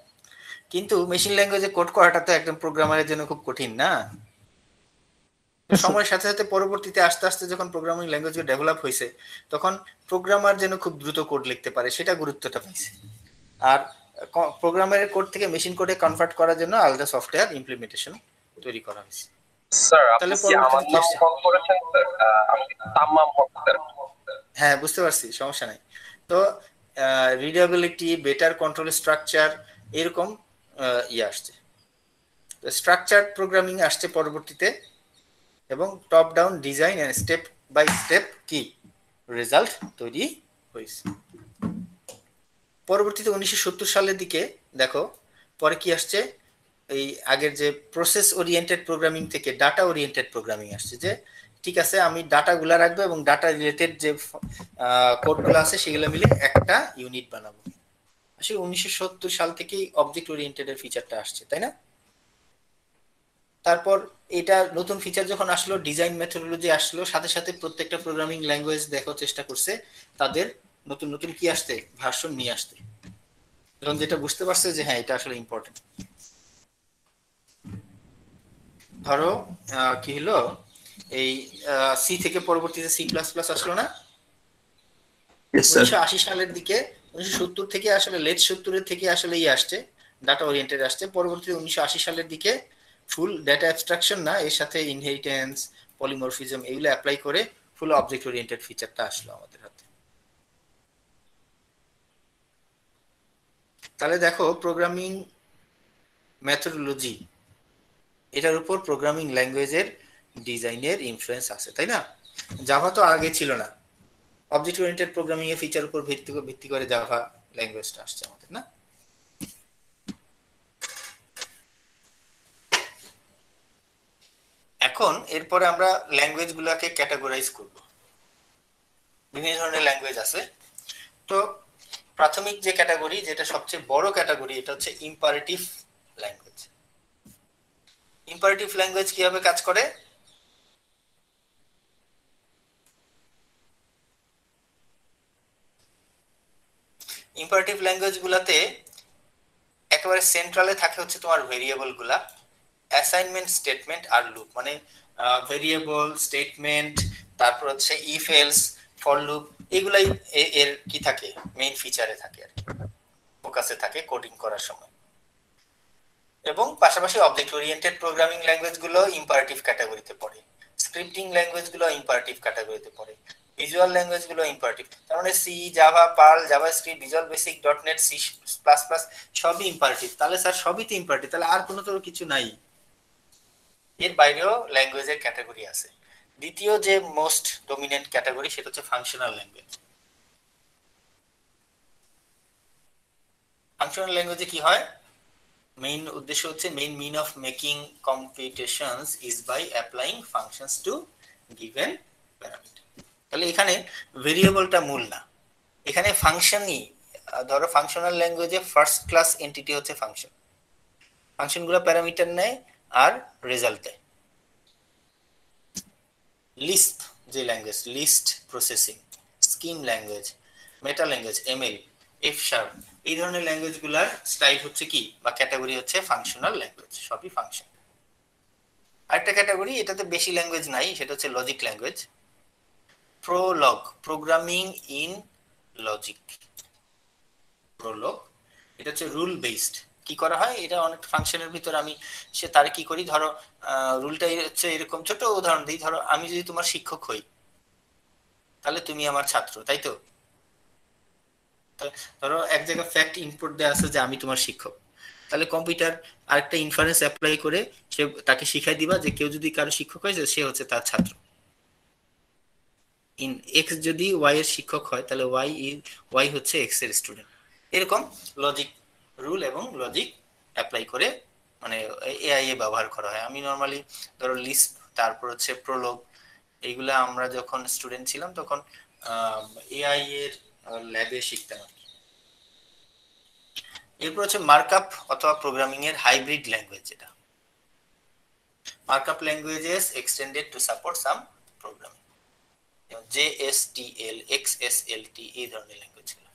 কিন্তু মেশিন ল্যাঙ্গুয়েজে কোড করাটা তো একদম প্রোগ্রামারের জন্য খুব কঠিন না? সময়ের সাথে সাথে পরবর্তীতে আস্তে আস্তে যখন প্রোগ্রামিং ল্যাঙ্গুয়েজ ডেভেলপ হয়েছে, তখন প্রোগ্রামার যেন খুব দ্রুত কোড লিখতে পারে সেটা গুরুত্বটা পাইছে। আর প্রোগ্রামারের কোড থেকে মেশিন কোডে কনভার্ট করার জন্য আলাদা সফটওয়্যার ইমপ্লিমেন্টেশন তৈরি করা হয়েছে। স্যার আপনি কি আমার নাম কল করেছেন স্যার? আমি তাম্মাম হক স্যার। হ্যাঁ, বুঝতে পারছি, সমস্যা নাই। তো রিডেবিলিটি, বেটার কন্ট্রোল স্ট্রাকচার, এরকম আসছে। স্ট্রাকচারড প্রোগ্রামিং আসছে পরবর্তীতে, এবং top down design and step by step কি রেজাল্ট তৈরি হয়েছে। পরবর্তীতে 1970 সালের দিকে দেখো পরে কি আসছে, এই আগের যে প্রসেস ওরিয়েন্টেড প্রোগ্রামিং থেকে ডাটা ওরিয়েন্টেড প্রোগ্রামিং আসছে, যে ঠিক আছে আমি ডাটাগুলা রাখবো এবং ডাটা রিলেটেড যে কোডগুলো আছে সেগুলো মিলে একটা ইউনিট বানাবো। আসলে 1970 সাল থেকেই অবজেক্ট ওরিয়েন্টেড এর ফিচারটা আসছে, তাই না? তারপর এটা নতুন ফিচার যখন আসলো, ডিজাইন মেথোডোলজি আসলো, সাথে সাথে প্রত্যেকটা প্রোগ্রামিং ল্যাঙ্গুয়েজ দেখার চেষ্টা করছে তাদের নতুন নতুন কি আসতে, ভার্সন নিয়ে আসতে, এবং যেটা বুঝতে পারছে যে হ্যাঁ এটা আসলে ইম্পর্টেন্ট। ধরো কি হলো, এই সি থেকে পরবর্তীতে সি প্লাস প্লাস আসলো না? 1980 সালের দিকে, 1970 থেকে আসলে লেট 70-এর থেকে আসলে আসছে ডাটা ওরিয়েন্টেড আসছে। পরবর্তীতে 1980 সালের দিকে ফুল ডেটা অ্যাবস্ট্রাকশন না, এর সাথে ইনহেরিটেন্স, পলিমরফিজম এগুলো অ্যাপ্লাই করে ফুল অবজেক্ট ওরিয়েন্টেড ফিচারটা আসলো আমাদের হাতে। তাহলে দেখো প্রোগ্রামিং মেথোডোলজি, এটার উপর প্রোগ্রামিং ল্যাঙ্গুয়েজের ডিজাইনের ইনফ্লুয়েন্স আছে, তাই না? জাভা তো আগে ছিল না, অবজেক্ট ওরিয়েন্টেড প্রোগ্রামিং এর ফিচার উপর ভিত্তি করে জাভা ল্যাঙ্গুয়েজটা আসছে আমাদের, না? এখন এরপরে আমরা ল্যাঙ্গুয়েজ গুলাকে ক্যাটাগরাইজ করব। বিভিন্ন ধরনের ল্যাঙ্গুয়েজ আছে। তো প্রাথমিক যে ক্যাটাগরি, যেটা সবচেয়ে বড় ক্যাটাগরি, এটা হচ্ছে ইম্পারেটিভ ল্যাঙ্গুয়েজ। ইম্পারেটিভ ল্যাঙ্গুয়েজ কিভাবে কাজ করে? ইম্পারেটিভ ল্যাঙ্গুয়েজ গুলাতে একেবারে সেন্ট্রালে থাকে হচ্ছে তোমার ভেরিয়েবল গুলা, অ্যাসাইনমেন্ট, স্টেটমেন্ট আর লুপ। মানে ভেরিয়েবল, স্টেটমেন্ট, তারপর হচ্ছে ইফ এলস, ফর লুপ, এগুলাই এর কি থাকে, মেইন ফিচারে থাকে আর কি, ফোকাসে থাকে কোডিং করার সময়। এবং পাশাপাশি অবজেক্ট ওরিয়েন্টেড প্রোগ্রামিং ল্যাঙ্গুয়েজ গুলো ইম্পারেটিভ ক্যাটাগরিতে পড়ে, স্ক্রিপ্টিং ল্যাঙ্গুয়েজ গুলো ইম্পারেটিভ ক্যাটাগরিতে পড়ে, ভিজুয়াল ল্যাঙ্গুয়েজ গুলো ইম্পারেটিভ। তার মানে C, Java, Perl, JavaScript, Visual Basic, dot net, C plus plus সবই ইম্পারেটিভ। তাহলে স্যার সবই তো ইম্পারেটিভ, তাহলে আর কোনো তো কিছু নাই? এর বাইরেও ল্যাঙ্গুয়েজের ক্যাটাগরি আছে। দ্বিতীয় যে মোস্ট ডমিনেন্ট ক্যাটাগরি সেটা হচ্ছে ফাংশনাল ল্যাঙ্গুয়েজ। ফাংশনাল ল্যাঙ্গুয়েজে কি হয়? মেইন উদ্দেশ্য হচ্ছে main mean of making computations is by applying functions to given parameter. তাহলে এখানে ভেরিয়েবলটা মূল না, এখানে ফাংশনই। ধরো ফাংশনাল ল্যাঙ্গুয়েজে ফার্স্ট ক্লাস এন্টিটি হচ্ছে ফাংশন, ফাংশনগুলো প্যারামিটার নেয় আর রেজাল্ট দেয়। লিস্প যে language, list processing, Scheme language, meta language, ML, F sharp, এই ধরনের ল্যাঙ্গুয়েজগুলোর স্টাইল হচ্ছে কি বা ক্যাটাগরি হচ্ছে ফাংশনাল ল্যাঙ্গুয়েজ, সবই ফাংশন। আরেকটা ক্যাটাগরি, এটাতে বেশি ল্যাঙ্গুয়েজ নাই, সেটা হচ্ছে logic language. Prolog, programming in logic, Prolog, এটা হচ্ছে রুল বেসড। কি করা হয়, এটা অনেক ফাংশনের ভিতর আমি সে তারে কি করি, ধরো রুলটা হচ্ছে এরকম, ছোট উদাহরণ দিই, ধরো আমি যদি তোমার শিক্ষক হই তাহলে তুমি আমার ছাত্র, তাই তো? ধরো এক জায়গায় ফ্যাক্ট ইনপুট দেওয়া আছে যে আমি তোমার শিক্ষক, তাহলে কম্পিউটার আরেকটা ইনফারেন্স অ্যাপ্লাই করে সে তাকে শিখাই দিবা যে কেউ যদি কারো শিক্ষক হয় সে হচ্ছে তার ছাত্র। ইন এক্স যদি ওয়াই এর শিক্ষক হয় তাহলে ওয়াই হচ্ছে এক্স এর স্টুডেন্ট। এরকম লজিক রুল এবং লজিক অ্যাপ্লাই করে মানে এআই এ ব্যবহার করা হয়। আমি নরমালি ধরো লিস্প, তারপর হচ্ছে প্রোলগ, এইগুলা আমরা যখন স্টুডেন্ট ছিলাম তখন এআই এর ল্যাবে শিখতাম আর কি। এরপর হচ্ছে মার্কআপ অথবা প্রোগ্রামিং এর হাইব্রিড ল্যাঙ্গুয়েজ, যেটা markup languages extended to support some programming, JSTL, XSLT, এই ধরনের ল্যাঙ্গুয়েজগুলো।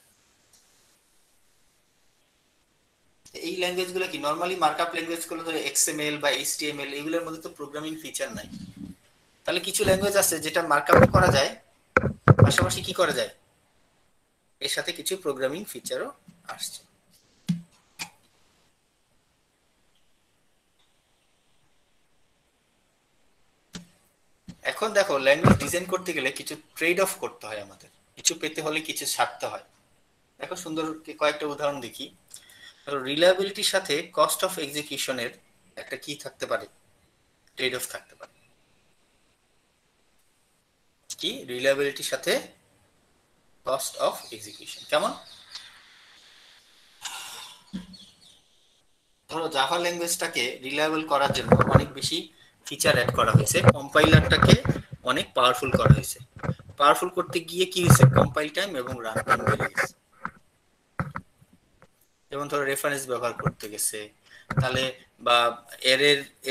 এই ল্যাঙ্গুয়েজগুলো কি নরমালি মার্কআপ ল্যাঙ্গুয়েজগুলো ধরে XML বা HTML এগুলোর মধ্যে তো প্রোগ্রামিং ফিচার নাই। তাহলে কিছু ল্যাঙ্গুয়েজ আছে যেটা মার্কআপ করা যায়, পাশাপাশি কি করা যায়, এর সাথে কিছু প্রোগ্রামিং ফিচারও আসছে। এখন দেখো ল্যাঙ্গুয়েজ ডিজাইন করতে গেলে কিছু ট্রেড অফ করতে হয় আমাদের, কিছু পেতে হলে কিছু ছাড়তে হয়। দেখো সুন্দর কয়েকটা উদাহরণ দেখি। রিলায়েবিলিটির সাথে কস্ট অফ এক্সিকিউশনের একটা কি থাকতে পারে, ট্রেড অফ থাকতে পারে। কি রিলায়েবিলিটির সাথে কস্ট অফ এক্সিকিউশন কেমন? ধরো জাভা ল্যাঙ্গুয়েজটাকে রিলায়েবল করার জন্য অনেক বেশি ফিচার অ্যাড করা হয়েছে, কম্পাইলারটাকে অনেক পাওয়ারফুল করা হয়েছে। পাওয়ারফুল করতে গিয়ে কি হয়েছে, কম্পাইল টাইম এবং রান টাইম বেড়ে গেছে। যেমন ধরো রেফারেন্স ব্যবহার করতে গেছে, তাহলে বা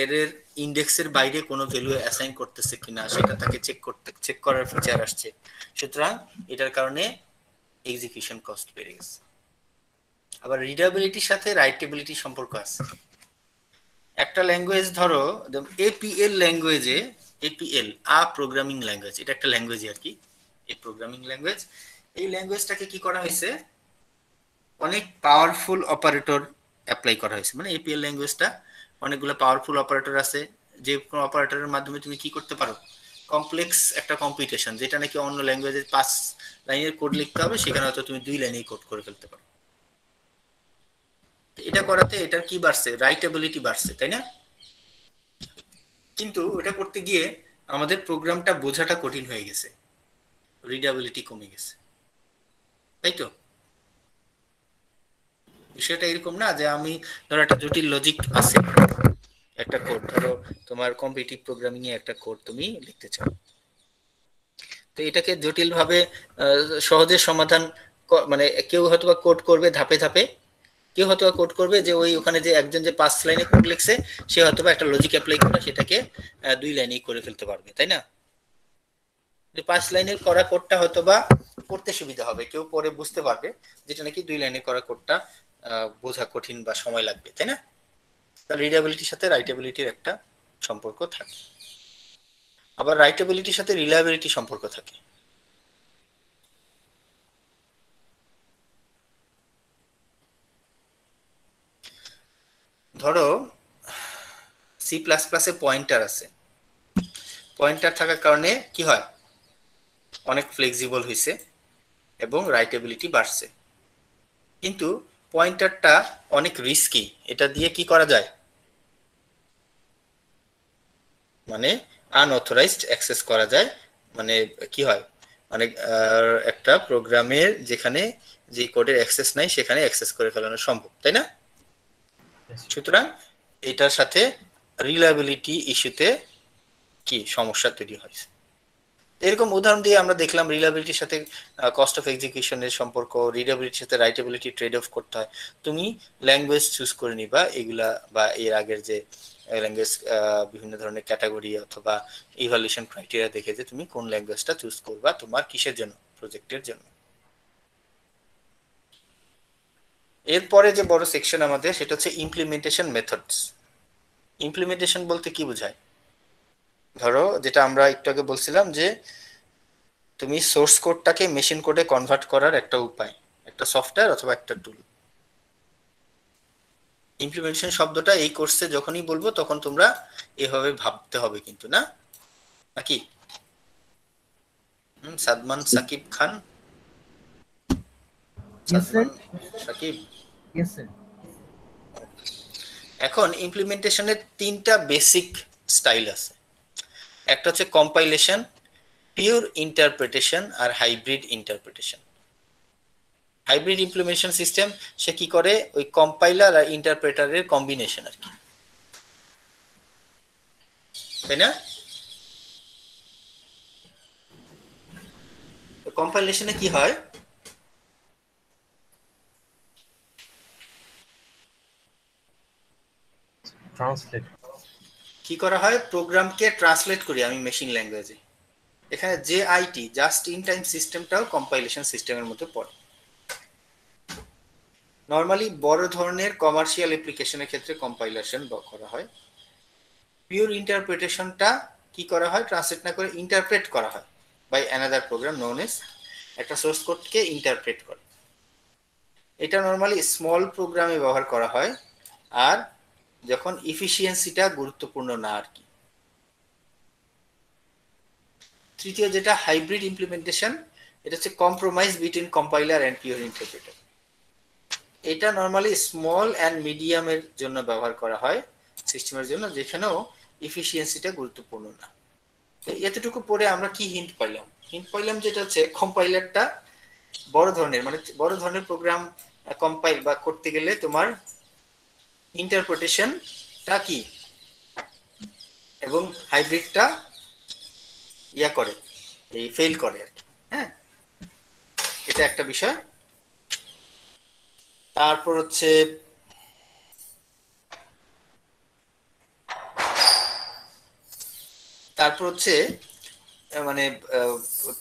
এরের ইন্ডেক্সের বাইরে কোনো ভ্যালু অ্যাসাইন করতেছে কিনা সেটা তাকে চেক করার ফিচার আসছে। সুতরাং এটার কারণে এক্সিকিউশন কস্ট বেড়ে গেছে। আবার রিডাবিলিটির সাথে রাইটেবিলিটি সম্পর্ক আছে। একটা ল্যাঙ্গুয়েজ ধরো এপিএল ল্যাঙ্গুয়েজে, এপিএল প্রোগ্রামিং ল্যাঙ্গুয়েজ, এটা একটা ল্যাঙ্গুয়েজ আর কি, এই প্রোগ্রামিং ল্যাঙ্গুয়েজ, এই ল্যাঙ্গুয়েজটাকে কি করা হয়েছে, অনেক পাওয়ারফুল অপারেটর অ্যাপ্লাই করা হয়েছে। মানে এপিএল ল্যাঙ্গুয়েজটা অনেকগুলো পাওয়ারফুল অপারেটর আছে, যে কোনো অপারেটরের মাধ্যমে তুমি কি করতে পারো, কমপ্লেক্স একটা কম্পিউটেশন, যেটা নাকি অন্য ল্যাঙ্গুয়েজের 5 লাইনের কোড লিখতে হবে, সেখানে হয়তো তুমি 2 লাইনেই কোড করে ফেলতে পারো। এটা করাতে এটার কি বাড়ছে, রাইটেবিলিটি বাড়ছে, তাই না? কিন্তু এটা করতে গিয়ে আমাদের প্রোগ্রামটা বোঝাটা কঠিন হয়ে গেছে, রিডাবিলিটি কমে গেছে, তাই তো? বিষয়টা এরকম না যে আমি ধরো একটা জটিল লজিক আছে, একটা কোড ধরো তোমার কম্পিটিটিভ প্রোগ্রামিং এ একটা কোড তুমি লিখতে চাও, তো এটাকে জটিল ভাবে সহজে সমাধান মানে কেউ হয়তো বা কোড করবে ধাপে ধাপে, কেউ হয়তো কোড করবে যে ওখানে যে একজন যে 5 লাইনে কোড লিখছে সে হয়তো একটা লজিক অ্যাপ্লাই করে সেটাকে 2 লাইনেই করে ফেলতে পারবে, তাই না? যে 5 লাইনের করা কোডটা হয়তো বা করতে সুবিধা হবে, কেউ পরে বুঝতে পারবে, যেটা নাকি 2 লাইনে করা কোডটা বোঝা কঠিন বা সময় লাগবে, তাই না? তাহলে রিডাবিলিটির সাথে রাইটেবিলিটির একটা সম্পর্ক থাকে, আবার রাইটেবিলিটির সাথে রিলায়েবিলিটি সম্পর্ক থাকে। ধরো সি প্লাস প্লাসে পয়েন্টার আছে, পয়েন্টার থাকার কারণে কি হয়, অনেক ফ্লেক্সিবল হয়েছে এবং রাইটেবিলিটি বাড়ছে। কিন্তু পয়েন্টারটা অনেক রিস্কি, এটা দিয়ে কি করা যায়, মানে আনঅথরাইজড অ্যাক্সেস করা যায়। মানে কি হয়, অনেক একটা প্রোগ্রামের যেখানে যে কোডের অ্যাক্সেস নাই সেখানে অ্যাক্সেস করে ফেলানো সম্ভব, তাই না? সুতরাং এটার সাথে রিলায়েবিলিটি ইস্যুতে কি সমস্যা তৈরি হয়েছে। এরকম উদাহরণ দিয়ে আমরা দেখলাম রিলায়েবিলিটির সাথে কস্ট অফ এক্সিকিউশনের সম্পর্ক, রিডাবিলিটির সাথে রাইটেবিলিটি ট্রেড অফ করতে হয়। তুমি ল্যাঙ্গুয়েজ চুজ করে নিবা এগুলা, বা এর আগের যে ল্যাঙ্গুয়েজ বিভিন্ন ধরনের ক্যাটাগরি অথবা ইভালুয়েশন ক্রাইটেরিয়া দেখে যে তুমি কোন ল্যাঙ্গুয়েজটা চুজ করবা তোমার কিসের জন্য, প্রজেক্টের জন্য। এরপরে যে বড় সেকশন আমাদের সেটা হচ্ছে ইমপ্লিমেন্টেশন মেথডস। ইমপ্লিমেন্টেশন বলতে কি বোঝায়, ধরো যেটা আমরা একটু আগে বলছিলাম যে তুমি সোর্স কোডটাকে মেশিন কোডে কনভার্ট করার একটা উপায়, একটা সফটওয়্যার অথবা একটা টুল। ইমপ্লিমেন্টেশন শব্দটা এই কোর্সে যখনই বলবো তখন তোমরা এভাবে ভাবতে হবে কিন্তু, না নাকি? সাদমান সাকিব খান, সাদমান সাকিব। এখন ইমপ্লিমেন্টেশনের 3টা বেসিক স্টাইল আছে। একটা হচ্ছে কম্পাইলেশন, পিওর ইন্টারপ্রিটেশন আর hybrid interpretation. Hybrid implementation system সে কি করে, ওই কম্পাইলার আর ইন্টারপ্রেটারের কম্বিনেশন আর কি, তাই না? কম্পাইলেশনে কি হয়, ট্রান্সলেট কি করা হয়, প্রোগ্রামকে ট্রান্সলেট করি আমি মেশিন ল্যাঙ্গুয়েজে। এখানে জেআইটি জাস্ট ইন টাইম সিস্টেমটাও কম্পাইলেশন সিস্টেমের মধ্যে পড়ে। নরমালি বড় ধরনের কমার্শিয়াল অ্যাপ্লিকেশনের ক্ষেত্রে কম্পাইলেশন করা হয়। পিওর ইন্টারপ্রিটেশনটা কি করা হয়, ট্রান্সলেট না করে ইন্টারপ্রেট করা হয় by another program known as, একটা সোর্স কোডকে ইন্টারপ্রেট করে। এটা নরমালি স্মল প্রোগ্রামে ব্যবহার করা হয়, আর যখন ইফিসিয়েন্সিটা গুরুত্বপূর্ণ না আর কি। তৃতীয় যেটা হাইব্রিড ইমপ্লিমেন্টেশন, এটা হচ্ছে compromise between compiler and pure interpreter. এটা নরমালি স্মল এন্ড মিডিয়ামের জন্য ব্যবহার করা হয়, সিস্টেমের জন্য যেখানেও ইফিসিয়েন্সিটা গুরুত্বপূর্ণ না। এতটুকু পরে আমরা কি হিন্ট পাইলাম, যেটা হচ্ছে কম্পাইলারটা বড় ধরনের, মানে বড় ধরনের প্রোগ্রাম কম্পাইল বা করতে গেলে তোমার ইন্টারপ্রিটেশনটা কি এবং হাইব্রিডটা ইয়া করে, এই ফেল করে আর কি। হ্যাঁ, এটা একটা বিষয়। তারপর হচ্ছে মানে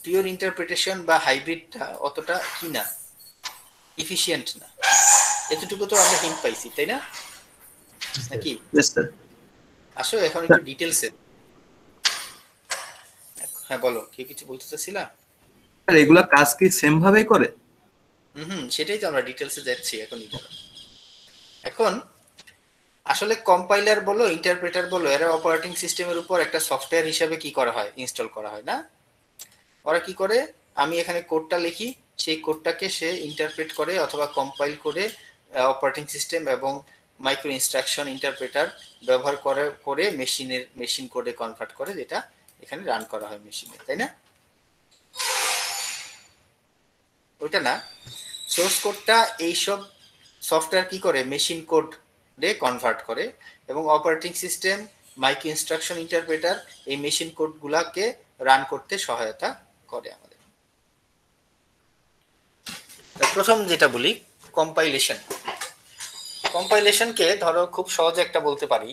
পিওর ইন্টারপ্রিটেশন বা হাইব্রিডটা অতটা কি না, এফিশিয়েন্ট না, এতটুকু তো আমরা হিন্ট পাইছি, তাই না নাকি? আসলে এখন একটু ডিটেলসে। হ্যাঁ বলো, কি কিছু বলতে চাচ্ছিলা? এগুলা কাজ কি সেম ভাবেই করে? সেটাই তো আমরা ডিটেলসে যাচ্ছি এখন। এখন আসলে কম্পাইলার বলো ইন্টারপ্রেটার বলো, এরা অপারেটিং সিস্টেমের উপর একটা সফটওয়্যার হিসেবে কি করা হয়, ইনস্টল করা হয় না? ওরা কি করে, আমি এখানে কোডটা লিখি, সেই কোডটাকে সে ইন্টারপ্রেট করে অথবা কম্পাইল করে অপারেটিং সিস্টেম এবং মাইক্রো ইনস্ট্রাকশন ইন্টারপ্রেটার ব্যবহার করে মেশিন কোডে কনভার্ট করে, যেটা এখানে রান করা হয় মেশিনে, তাই না? ওইটা না, সোর্স কোডটা এইসব সফটওয়্যার কি করে, মেশিন কোডে কনভার্ট করে এবং operating system micro instruction interpreter এই মেশিন কোডগুলোকে রান করতে সহায়তা করে আমাদের। প্রথম যেটা বলি কম্পাইলেশন। কম্পাইলেশনকে ধরো খুব সহজে একটা বলতে পারি,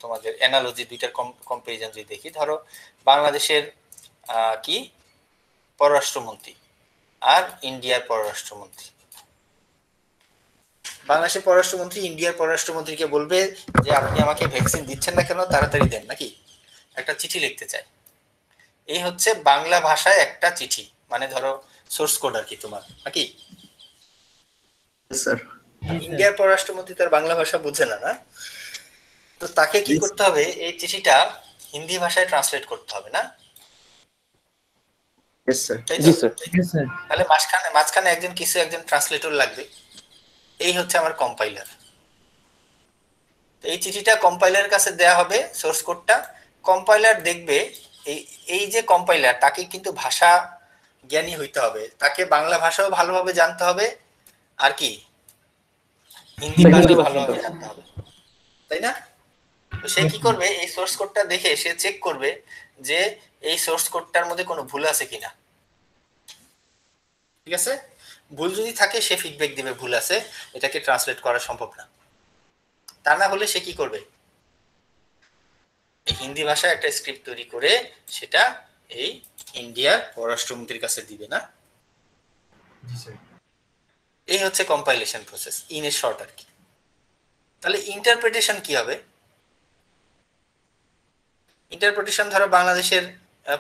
তোমাদের অ্যানালজি দুইটার কম্পারিজন যদি দেখি, ধরো বাংলাদেশের কি পররাষ্ট্রমন্ত্রী আর ইন্ডিয়ার পররাষ্ট্রমন্ত্রী। বাংলাদেশের পররাষ্ট্রমন্ত্রী ইন্ডিয়ার পররাষ্ট্রমন্ত্রীকে বলবে যে আপনি আমাকে ভ্যাকসিন দিচ্ছেন না কেন, তাড়াতাড়ি দেন, নাকি একটা চিঠি লিখতে চায়। এই হচ্ছে বাংলা ভাষায় একটা চিঠি, মানে ধরো সোর্স কোড আর কি তোমার, নাকি? ইন্ডিয়ার পররাষ্ট্রমন্ত্রী তার বাংলা ভাষা বুঝে না, না? তো তাকে কি করতে হবে, এই চিঠিটা হিন্দি ভাষায় ট্রান্সলেট করতে হবে, না? তাহলে মাঝখানে একজন ট্রান্সলেটর লাগবে। এই হচ্ছে আমার কম্পাইলার। এই চিঠিটা কম্পাইলারের কাছে দেয়া হবে, সোর্স কোডটা। কম্পাইলার দেখবে এই যে কম্পাইলার, তাকে কিন্তু ভাষা জ্ঞানী হইতে হবে, তাকে বাংলা ভাষাও ভালোভাবে জানতে হবে, আর কি হিন্দি ভাষাও ভালোভাবে জানতে হবে, তাই না? তো সে কি করবে, এই সোর্স কোডটা দেখে সে চেক করবে যে এই সোর্স কোডটার মধ্যে কোনো ভুল আছে কিনা। ঠিক আছে, ভুল যদি থাকে সে ফিডব্যাক দিবে ভুল আছে, এটাকে ট্রান্সলেট করা সম্ভব না। তা না হলে সে কি করবে, হিন্দি ভাষায় একটা স্ক্রিপ্ট তৈরি করে সেটা এই ইন্ডিয়ার পররাষ্ট্রমন্ত্রীর কাছে দিবে, না? এই হচ্ছে compilation process in a short আর কি। তাহলে ইন্টারপ্রিটেশন কি হবে? ইন্টারপ্রিটেশন ধরো বাংলাদেশের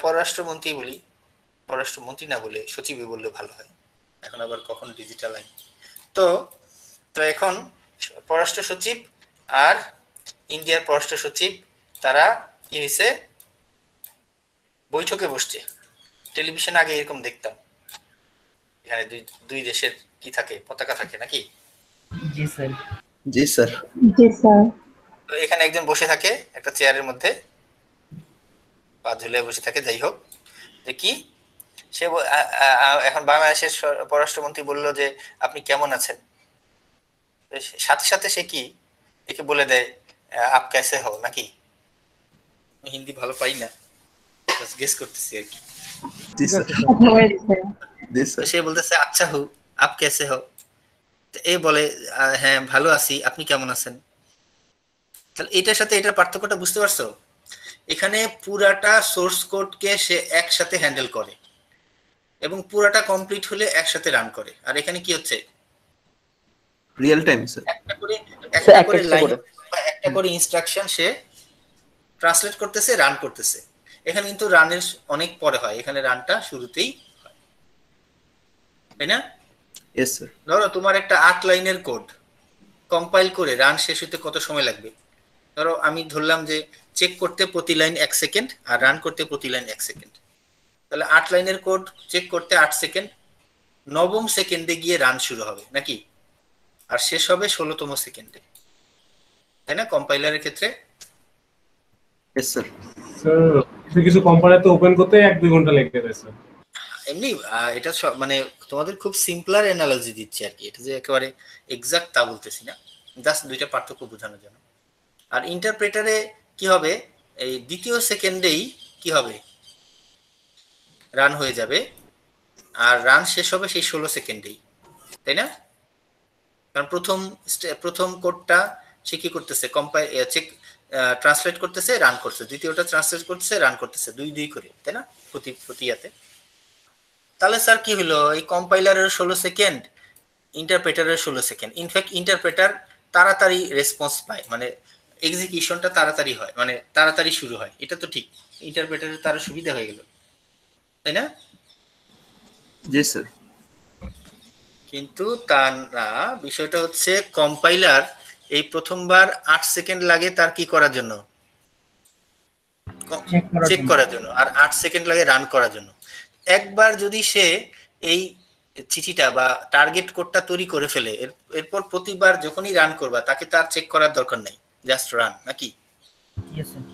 পররাষ্ট্রমন্ত্রী বলি, পররাষ্ট্রমন্ত্রী না বলে সচিবই বললে ভালো হয়, এখন আবার কখন ডিজিটাল আইন। তো এখন পররাষ্ট্র সচিব আর ইন্ডিয়ার পররাষ্ট্র সচিব তারা কি হয়েছে, বৈঠকে বসছে। টেলিভিশন আগে এরকম দেখতাম, এখানে দুই দেশের কি থাকে, পতাকা থাকে, নাকি? জি স্যার। জি স্যার। জি স্যার। তো এখানে একজন বসে থাকে একটা চেয়ারের মধ্যে, পা ঝুলে বসে থাকে, যাই হোক, যে কি সে এখন বাংলাদেশের পররাষ্ট্রমন্ত্রী বললো যে আপনি কেমন আছেন, সাথে সাথে সে কি একে বলে দেয় আপ কেসে হো, নাকি? হিন্দি ভালো পাই না, গেস করতেছি আর কি। সে বলতেছে আচ্ছা হু আপ কেসে হো, এ বলে হ্যাঁ ভালো আছি, আপনি কেমন আছেন? তাহলে এটার সাথে এটার পার্থক্যটা বুঝতে পারছো? এখানে পুরাটা সোর্স কোডকে সে একসাথে হ্যান্ডেল করে এবং পুরাটা কমপ্লিট হলে একসাথে রান করে। আর এখানে কি হচ্ছে, রিয়েল টাইম স্যার, একটা করে লাইন বা একটা করে ইনস্ট্রাকশন সে ট্রান্সলেট করতেছে, রান করতেছে। এখানে কিন্তু রানের অনেক পরে হয়, এখানে রানটা শুরুতেই হয়, তাই না? Yes sir. ধরো তোমার একটা 8 লাইনের কোড কম্পাইল করে রান শেষ হতে কত সময় লাগবে? ধরো আমি ধরলাম যে চেক করতে প্রতি লাইন 1 সেকেন্ড আর রান করতে প্রতি লাইন 1 সেকেন্ড। তাহলে 8 লাইনের কোড চেক করতে 8 সেকেন্ড, 9ম সেকেন্ডে গিয়ে রান শুরু হবে, নাকি? আর শেষ হবে 16তম সেকেন্ডে, তাই না কম্পাইলারের ক্ষেত্রে? Yes sir. স্যার কিছু কম্পাইলার তো ওপেন করতে 1-2 ঘন্টা লেগে যায় স্যার। এমনি এটা মানে তোমাদের খুব সিম্পলার অ্যানালজি দিচ্ছি আর কি, এটা যে একেবারে এক্সাক্ট তা বলতেছি না। জাস্ট দুইটা পার্থক্য বোঝানোর জন্য। আর ইন্টারপ্রেটারে কি হবে, এই দ্বিতীয় সেকেন্ডেই কি হবে, রান হয়ে যাবে, আর রান শেষ হবে সেই 16 সেকেন্ডেই, তাই না? কারণ প্রথম কোডটা সে কি করতেছে, কম্পাইল চেক ট্রান্সলেট করতেছে, রান করছে, দ্বিতীয়টা ট্রান্সলেট করতেছে, রান করতেছে, দুই করে, তাই না, প্রতিয়াতে। তাহলে স্যার কি হলো, এই কম্পাইলারের 16 সেকেন্ড, ইন্টারপ্রেটারের 16 সেকেন্ড। ইনফ্যাক্ট ইন্টারপ্রেটার তাড়াতাড়ি রেসপন্স পায়, মানে এক্সিকিউশনটা তাড়াতাড়ি হয়, মানে তাড়াতাড়ি শুরু হয়, এটা তো ঠিক, ইন্টারপ্রেটারের তার সুবিধা হয়ে গেল, তাই না? জি স্যার। কিন্তু তা না, বিষয়টা হচ্ছে কম্পাইলার এই প্রথমবার 8 সেকেন্ড লাগে তার কি করার জন্য, চেক করার জন্য, আর 8 সেকেন্ড লাগে রান করার জন্য। একবার যদি সে এই চিঠিটা বা টার্গেট কোডটা তৈরি করে ফেলে, এরপর প্রতিবার যখনই রান করবা তাকে তার চেক করার দরকার নাই, জাস্ট রান, নাকি?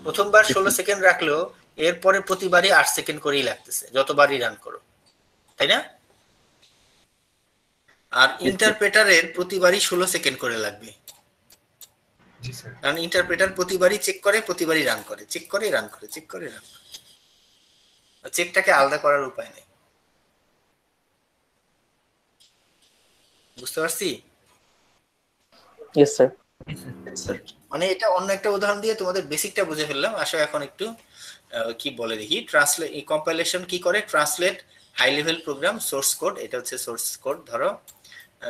প্রথমবার 16 সেকেন্ড রাখলেও এরপরে প্রতিবারই 8 সেকেন্ড করেই লাগতেছে, যতবারই রান করো, তাই না? আর ইন্টারপ্রেটারের প্রতিবারই 16 সেকেন্ড করে লাগবে, কারণ ইন্টারপ্রেটার প্রতিবারই চেক করে, প্রতিবারই রান করে, চেক করে রান করে, চেক করে রান করে, চেকটাকে আলাদা করার উপায় নেই। বুঝতে পারছি? Yes sir. মানে এটা অন্য একটা উদাহরণ দিয়ে তোমাদের বেসিকটা বুঝে ফেললাম। আসলে এখন একটু কি বলে দেখি, ট্রান্সলেট, এই কম্পাইলেশন কি করে, translate high level program source code, এটা হচ্ছে সোর্স কোড, ধরো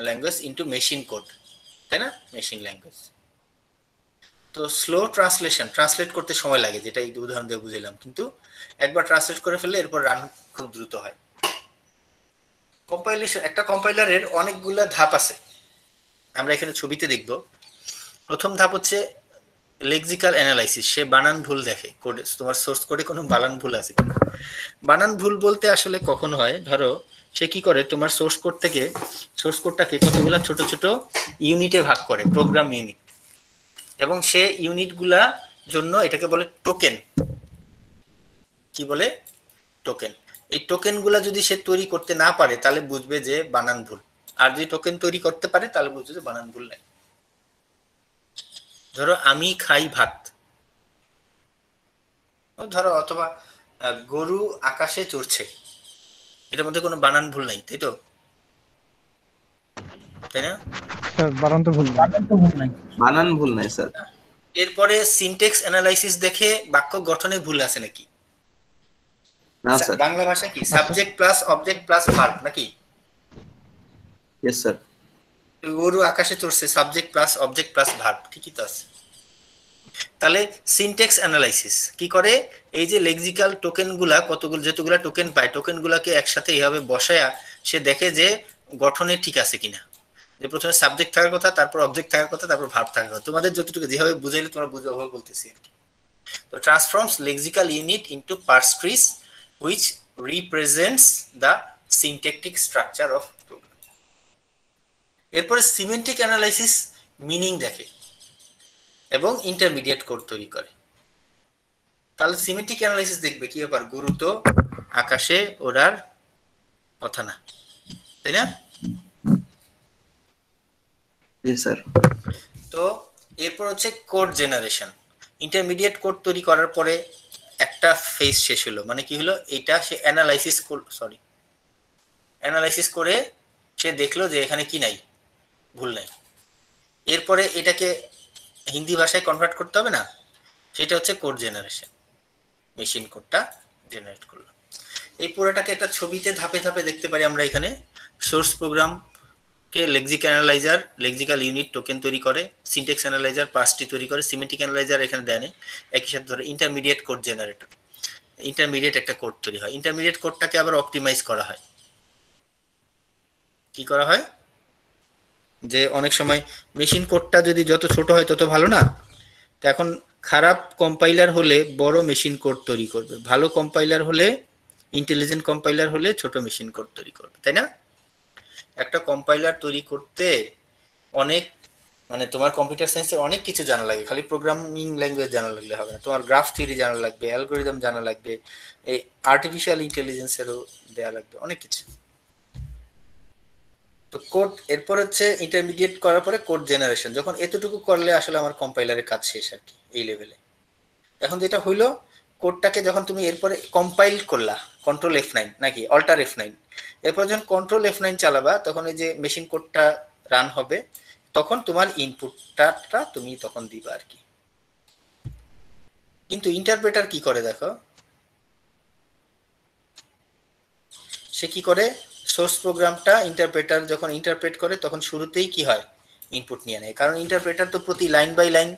ল্যাঙ্গুয়েজ ইনটু মেশিন কোড, তাই না, মেশিন ল্যাঙ্গুয়েজ। তো স্লো ট্রান্সলেশন, ট্রান্সলেট করতে সময় লাগে, যেটা এই উদাহরণ দিয়ে বুঝলাম, কিন্তু একবার ট্রান্সলেট করে ফেললে এরপর রান খুব দ্রুত হয়। কম্পাইলেশন, একটা কম্পাইলারের অনেকগুলা ধাপ আছে, আমরা এখানে ছবিতে দেখব। প্রথম ধাপ হচ্ছে লেক্সিক্যাল অ্যানালাইসিস, সে বানান ভুল দেখে কোডে, তোমার সোর্স কোডে কোনো বানান ভুল আছে কিনা। বানান ভুল বলতে আসলে কখন হয়, ধরো সে কি করে, তোমার সোর্স কোডটাকে কতগুলা ছোট ছোট ইউনিটে ভাগ করে, প্রোগ্রাম ইউনিট, এবং সে ইউনিটগুলা জন্য এটাকে বলে টোকেন। কি বলে? টোকেন। এই টোকেনগুলা যদি সে তৈরি করতে না পারে তাহলে বুঝবে যে বানান ভুল, আর যদি টোকেন তৈরি করতে পারে তাহলে বুঝবে যে বানান ভুল নাই। ধরো আমি খাই ভাত, ধরো, অথবা গরু আকাশে চড়ছে, এটার মধ্যে কোনো বানান ভুল নাই, তাই তো, তাই না? বানান তো ভুল নাই, বানান ভুল নাই স্যার। এরপরে সিনট্যাক্স অ্যানালাইসিস দেখে বাক্য গঠনে ভুল আছে নাকি? না স্যার। বাংলা ভাষা কি subject plus object plus verb নাকি? Yes sir. গরু আকাশে চড়ছে, subject plus object plus verb, ঠিকই তো আছে। তাহলে সিনট্যাক্স অ্যানালাইসিস কি করে, এই যে লেক্সিক্যাল টোকেনগুলা, যতগুলা টোকেন পায়, টোকেনগুলাকে একসাথে এইভাবে বসায়া সে দেখে যে গঠনে ঠিক আছে কিনা, যে প্রথমে সাবজেক্ট থাকার কথা, তারপর অবজেক্ট থাকার কথা, তারপর ভার্ব থাকার কথা। তোমাদের যতটুকু যেভাবে বুঝাইলে তোমরা বুঝে ওভাবে বলতেছি আর কি। তো transforms lexical unit into parse trees which represents the syntactic structure of program. এরপরে সিমেন্টিক অ্যানালাইসিস মিনিং দেখে এবং ইন্টারমিডিয়েট কোড তৈরি করে। তাহলে সিমেন্টিক অ্যানালাইসিস দেখবে কি ব্যাপার, গরু তো আকাশে ওড়ার কথা না, তাই না? জি স্যার। তো এরপর হচ্ছে কোড জেনারেশন। ইন্টারমিডিয়েট কোড তৈরি করার পরে একটা ফেজ শেষ হলো, মানে কি হলো, এটা সে অ্যানালাইসিস করে সে দেখলো যে এখানে কি নাই, ভুল নাই। এরপরে এটাকে হিন্দি ভাষায় কনভার্ট করতে হবে না, সেটা হচ্ছে কোড জেনারেশন, মেশিন কোডটা জেনারেট করলো। এই পুরোটাকে একটা ছবিতে ধাপে ধাপে দেখতে পারি আমরা এখানে। সোর্স প্রোগ্রামকে লেক্সিক্যাল ইউনিট টোকেন তৈরি করে, সিনট্যাক্স অ্যানালাইজার পার্সটি তৈরি করে, সিমেন্টিক অ্যানালাইজার এখানে দেয়, একই সাথে ধরে ইন্টারমিডিয়েট কোড জেনারেটর, ইন্টারমিডিয়েট একটা কোড তৈরি হয়। ইন্টারমিডিয়েট কোডটাকে আবার অপটিমাইজ করা হয়। কি করা হয়, যে অনেক সময় মেশিন কোডটা যদি যত ছোট হয় তত ভালো না, তো এখন খারাপ কম্পাইলার হলে বড় মেশিন কোড তৈরি করবে, ভালো কম্পাইলার হলে, ইন্টেলিজেন্ট কম্পাইলার হলে ছোট মেশিন কোড তৈরি করবে, তাই না? একটা কম্পাইলার তৈরি করতে অনেক, মানে তোমার কম্পিউটার সায়েন্সের অনেক কিছু জানা লাগে, খালি প্রোগ্রামিং ল্যাঙ্গুয়েজ জানা লাগলে হবে না, তোমার গ্রাফ থিওরি জানা লাগবে, অ্যালগোরিদম জানা লাগবে, এই আর্টিফিশিয়াল ইন্টেলিজেন্সেরও দেয়া লাগবে, অনেক কিছু। তো কোড এরপর হচ্ছে ইন্টারমিডিয়েট করার পরে কোড জেনারেশন, যখন এতটুকু করলে আসলে আমার কম্পাইলারের কাজ শেষ আর কি এই লেভেলে। এখন যেটা হইলো কোডটাকে যখন তুমি এরপরে কম্পাইল করলা কন্ট্রোল F9 নাকি অল্টার F9, এরপর যখন কন্ট্রোল F9 চালাবা তখন এই যে মেশিন কোডটা রান হবে, তখন তোমার ইনপুটটা তুমি তখন দিবা আর কি। কিন্তু ইন্টারপ্রেটার কি করে দেখো, সে কি করে সোর্স প্রোগ্রামটা ইন্টারপ্রেটার যখন ইন্টারপ্রেট করে তখন শুরুতেই কি হয় ইনপুট নিয়ে নেয়, কারণ ইন্টারপ্রেটার তো প্রতি লাইন বাই লাইন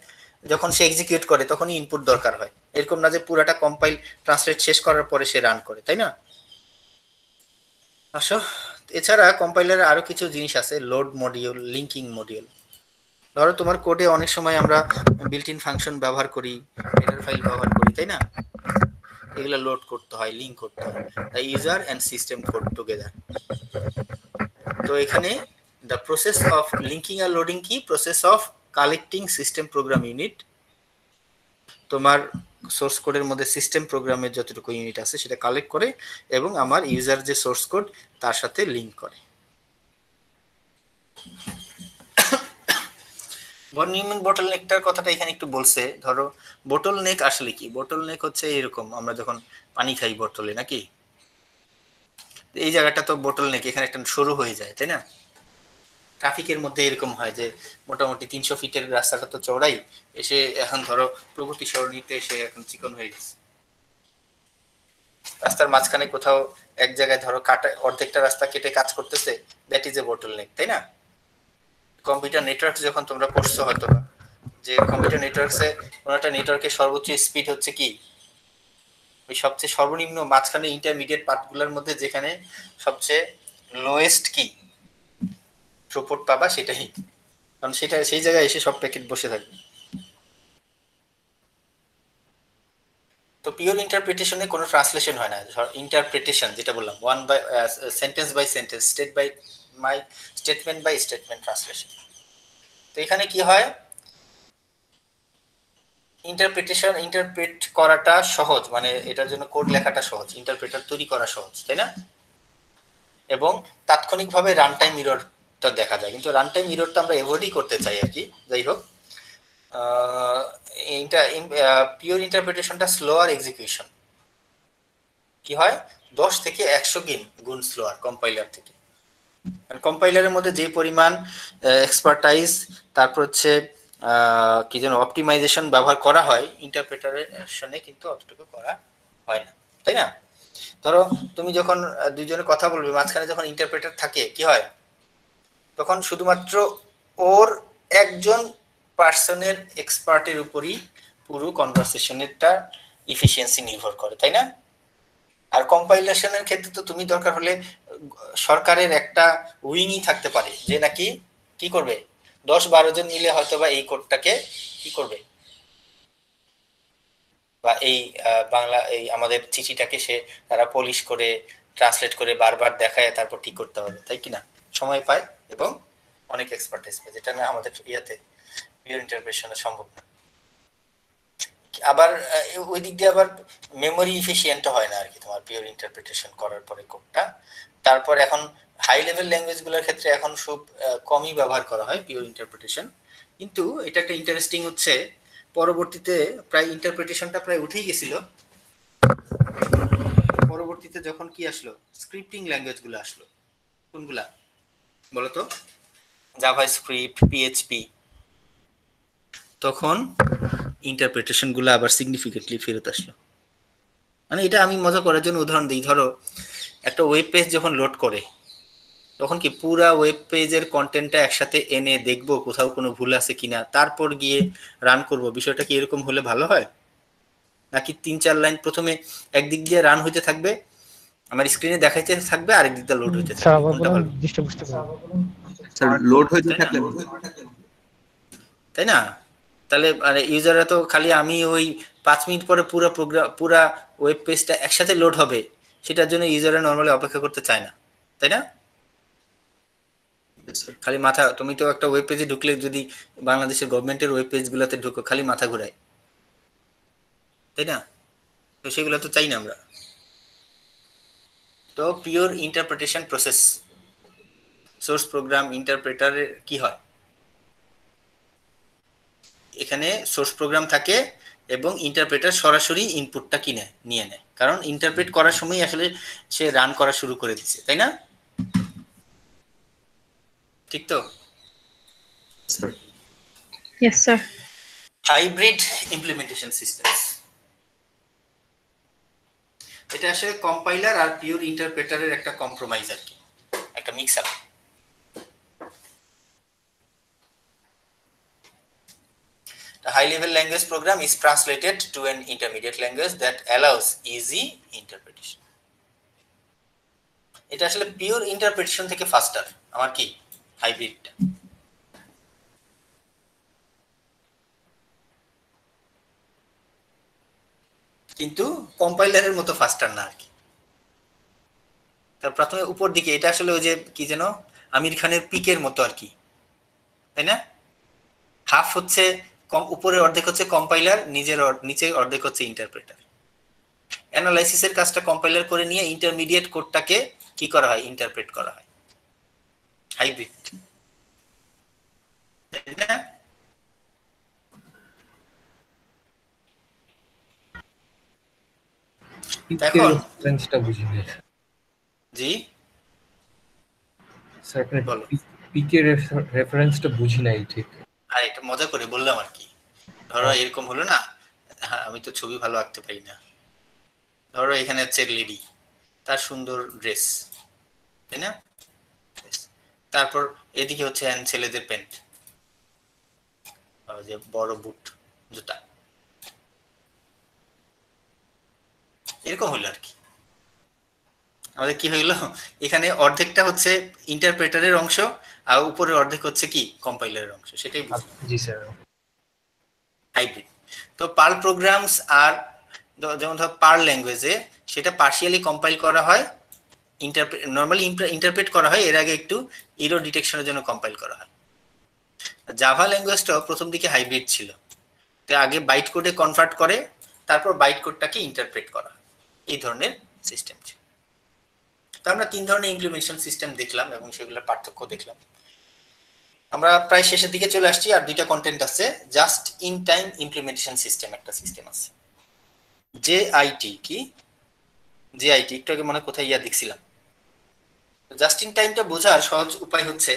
যখন সে এক্সিকিউট করে তখনই ইনপুট দরকার হয়, এরকম না যে পুরাটা কম্পাইল ট্রান্সলেট শেষ করার পরে সে রান করে, তাই না? আসো, এছাড়া কম্পাইলারে আরো কিছু জিনিস আছে, লোড মডিউল, লিঙ্কিং মডিউল। ধরো তোমার কোডে অনেক সময় আমরা বিল্ট ইন ফাংশন ব্যবহার করি, হেডার ফাইল ব্যবহার করি, তাই না? এগুলো লোড করতে হয়, লিঙ্ক করতে হয়, the user and system code together. তো এখানে দ্য প্রসেস অফ লিঙ্কিং আর লোডিং কি, process of collecting system program unit, তোমার সোর্স কোডের মধ্যে সিস্টেম প্রোগ্রামের যতটুকু ইউনিট আছে সেটা কালেক্ট করে এবং আমার ইউজার যে সোর্স কোড তার সাথে লিঙ্ক করে। ভন নিউম্যান বোটলনেকটার কথাটা এখানে একটু বলছে। ধরো বোটলনেক আসলে কি, বোটলনেক হচ্ছে এরকম, আমরা যখন পানি খাই বোতলে নাকি, এই জায়গাটা তো বোটলনেক, এখানে একটা সরু হয়ে যায়, তাই না? ট্রাফিকের মধ্যে এরকম হয় যে মোটামুটি 300 ফিটের রাস্তাটা তো চওড়াই, এসে এখন ধরো প্রগতি সরণিতে এসে এখন চিকন হয়ে গেছে। রাস্তার মাঝখানে কোথাও এক জায়গায় ধরো কাটা অর্ধেকটা রাস্তা কেটে কাজ করতেছে, দ্যাট ইজ এ বোটলনেক, তাই না? কম্পিউটার নেটওয়ার্ক যখন তোমরা পড়ছো হয়তো, যে কম্পিউটার নেটওয়ার্কসে কোনো একটা নেটওয়ার্কের সর্বোচ্চ স্পিড হচ্ছে কি, ওই সবচেয়ে সর্বনিম্ন মাঝখানে ইন্টারমিডিয়েট পার্টগুলোর মধ্যে যেখানে সবচেয়ে লোয়েস্ট কি থ্রুপুট পাবা সেটাই, কারণ সেটা সেই জায়গায় এসে সব প্যাকেট বসে থাকবে। তো পিওর ইন্টারপ্রিটেশনে কোনো ট্রান্সলেশন হয় না, ইন্টারপ্রিটেশন যেটা বললাম one by sentence by sentence, statement by statement translation. তো এখানে কি হয়, ইন্টারপ্রেট করাটা সহজ, মানে এটার জন্য কোড লেখাটা সহজ, ইন্টারপ্রেটার তৈরি করা সহজ, তাই না? এবং তাৎক্ষণিকভাবে রান টাইম এররটা দেখা যায়, কিন্তু রান টাইম এররটা আমরা এভয়েডই করতে চাই আর কি। যাই হোক, পিওর ইন্টারপ্রিটেশনটা স্লোয়ার এক্সিকিউশন, কি হয় 10 থেকে 100 গুণ স্লোয়ার কম্পাইলার থেকে। কম্পাইলারের মধ্যে যে পরিমাণ এক্সপার্টাইজ, তারপর হচ্ছে কি যেন অপটিমাইজেশন ব্যবহার করা হয়, ইন্টারপ্রিটেশনে কিন্তু অতটুকু করা হয় না, তাই না? ধরো তুমি যখন দুইজনে কথা বলবে, মাঝখানে যখন ইন্টারপ্রেটার থাকে কি হয়, তখন শুধুমাত্র ওর একজন পার্সনের এক্সপার্টের উপরই পুরো কনভারসেশনেরটা ইফিসিয়েন্সি নির্ভর করে, তাই না? আর কম্পাইলেশনের ক্ষেত্রে তো তুমি দরকার হলে সরকারের একটা উইংই থাকতে পারে যে নাকি কি করবে, 10-12 জন মিলে হয়তো বা এই কোডটাকে কি করবে, বা এই বাংলা এই আমাদের চিঠিটাকে সে তারা পলিশ করে ট্রান্সলেট করে বারবার দেখায় তারপর ঠিক করতে হবে, তাই কিনা? সময় পায় এবং অনেক এক্সপার্টাইজ পায়, যেটা না আমাদের ইয়াতে পিওর ইন্টারপ্রিটেশনে সম্ভব না। আবার ওই দিক দিয়ে আবার মেমোরি ইফিশিয়েন্ট হয় না আর কি তোমার পিওর ইন্টারপ্রিটেশন করার পরে কোডটা। তারপর এখন হাই লেভেল ল্যাঙ্গুয়েজগুলোর ক্ষেত্রে এখন খুব কমই ব্যবহার করা হয় পিওর ইন্টারপ্রিটেশন, কিন্তু এটা একটা ইন্টারেস্টিং হচ্ছে, পরবর্তীতে প্রায় ইন্টারপ্রিটেশনটা প্রায় উঠেই গেছিল, পরবর্তীতে যখন কি আসলো, স্ক্রিপ্টিং ল্যাঙ্গুয়েজগুলো আসলো। কোনগুলা বলতো? জাভাস্ক্রিপ্ট, পিএইচপি, তখন ইন্টারপ্রিটেশন গুলো আবার সিগনিফিকেন্টলি ফেরত আসলো। মানে এটা আমি মজা করার জন্য উদাহরণ দিই, ধরো একটা ওয়েব পেজ যখন লোড করে তখন কি পুরা ওয়েব পেজের কন্টেন্টটা একসাথে এনে দেখবো কোথাও কোনো ভুল আছে কিনা, তারপর গিয়ে রান করব, বিষয়টা কি এরকম হলে ভালো হয়? নাকি 3-4 লাইন প্রথমে একদিক দিয়ে রান হইতে থাকবে, আমার স্ক্রিনে দেখাইতে থাকবে, আরেক দিক দিয়ে লোড হইতে থাকবে, কোনটা ভালো? স্যার লোড হইতে থাকলে তাই না? তাহলে মানে ইউজাররা তো খালি আমি ওই 5 মিনিট পরে পুরো প্রোগ্রাম পুরা ওয়েব পেজটা একসাথে লোড হবে সেটার জন্য ইউজাররা নরমালি অপেক্ষা করতে চায় না, তাই না? খালি মাথা, তুমি তো একটা ওয়েব পেজে ঢুকলে যদি বাংলাদেশের গভর্নমেন্টের ওয়েব পেজগুলোতে ঢুকো খালি মাথা ঘুরায়, তাই না? তো সেগুলো তো চাই না আমরা। তো pure interpretation process source program ইন্টারপ্রেটারের কি হয়, এখানে সোর্স প্রোগ্রাম থাকে এবং ইন্টারপ্রেটার সরাসরি ইনপুটটা নিয়ে নেয়, কারণ ইন্টারপ্রেট করার সময় আসলে সে রান করা শুরু করে দিচ্ছে, তাই না? ঠিক তো? Yes, sir. Hybrid implementation systems, এটা আসলে কম্পাইলার আর পিওর ইন্টারপ্রেটারের একটা কম্প্রোমাইজ আর কি, একটা mix up. The high-level language program is translated to an intermediate language that allows easy interpretation. এটা আসলে পিওর ইন্টারপ্রিটেশন থেকে ফাস্টার আমার কি হাইব্রিডটা। কিন্তু কম্পাইলারের মতো ফাস্টার না আর কি। তার প্রথমে উপর দিকে এটা আসলে ওই যে কি যেন আমির খানের পিকের মতো আর কি, তাই না? হাফ হচ্ছে উপরের অর্ধেক হচ্ছে কম্পাইলার, নিচের অর্ধেক হচ্ছে ইন্টারপ্রেটার। অ্যানালাইসিসের কাজটা কম্পাইলার করে নিয়ে ইন্টারমিডিয়েট কোডটাকে কি করা হয়, ইন্টারপ্রেট করা হয়। হাইব্রিড, তাই না? এখন রেফারেন্সটা বুঝিনি জি স্যার, পিকের রেফারেন্সটা বুঝি নাই ঠিক। আর এটা মজা করে বললাম আর কি। ধরো এরকম হলো না, আমি তো ছবি ভালো আঁকতে পারি না, ধরো এখানে হচ্ছে লেডি, তার সুন্দর ড্রেস, তাই না? তারপর এদিকে হচ্ছে ছেলেদের প্যান্ট, যে বড় বুট জুতা, এরকম হলো আর কি। আমাদের কি হইলো, এখানে অর্ধেকটা হচ্ছে ইন্টারপ্রেটারের অংশ আর উপরের অর্ধেক হচ্ছে কি কম্পাইলারের অংশ, সেটাই বুঝলাম। জি স্যার। হাইব্রিড। তো পার্ল প্রোগ্রামস আর যেমন ধর পার্ল ল্যাঙ্গুয়েজে সেটা পার্শিয়ালি কম্পাইল করা হয়, নর্মালি ইন্টারপ্রেট করা হয়, এর আগে একটু এরর ডিটেকশনের জন্য কম্পাইল করা হয়। জাভা ল্যাঙ্গুয়েজটাও প্রথম দিকে হাইব্রিড ছিল, তো আগে বাইট কোডে কনভার্ট করে তারপর বাইট কোডটাকে ইন্টারপ্রেট করা হয়, এই ধরনের সিস্টেম ছিল। তো আমরা 3 ধরনের ইমপ্লিমেন্টেশন সিস্টেম দেখলাম এবং সেগুলোর পার্থক্য দেখলাম। আমরা প্রায় শেষের দিকে চলে আসছি, আর 2টা কন্টেন্ট আছে। Just in time implementation system একটা সিস্টেম আছে, জেআইটি। কি জেআইটি? একটু আগে মনে কোথায় দেখছিলাম। জাস্ট ইন টাইমটা বোঝার সহজ উপায় হচ্ছে,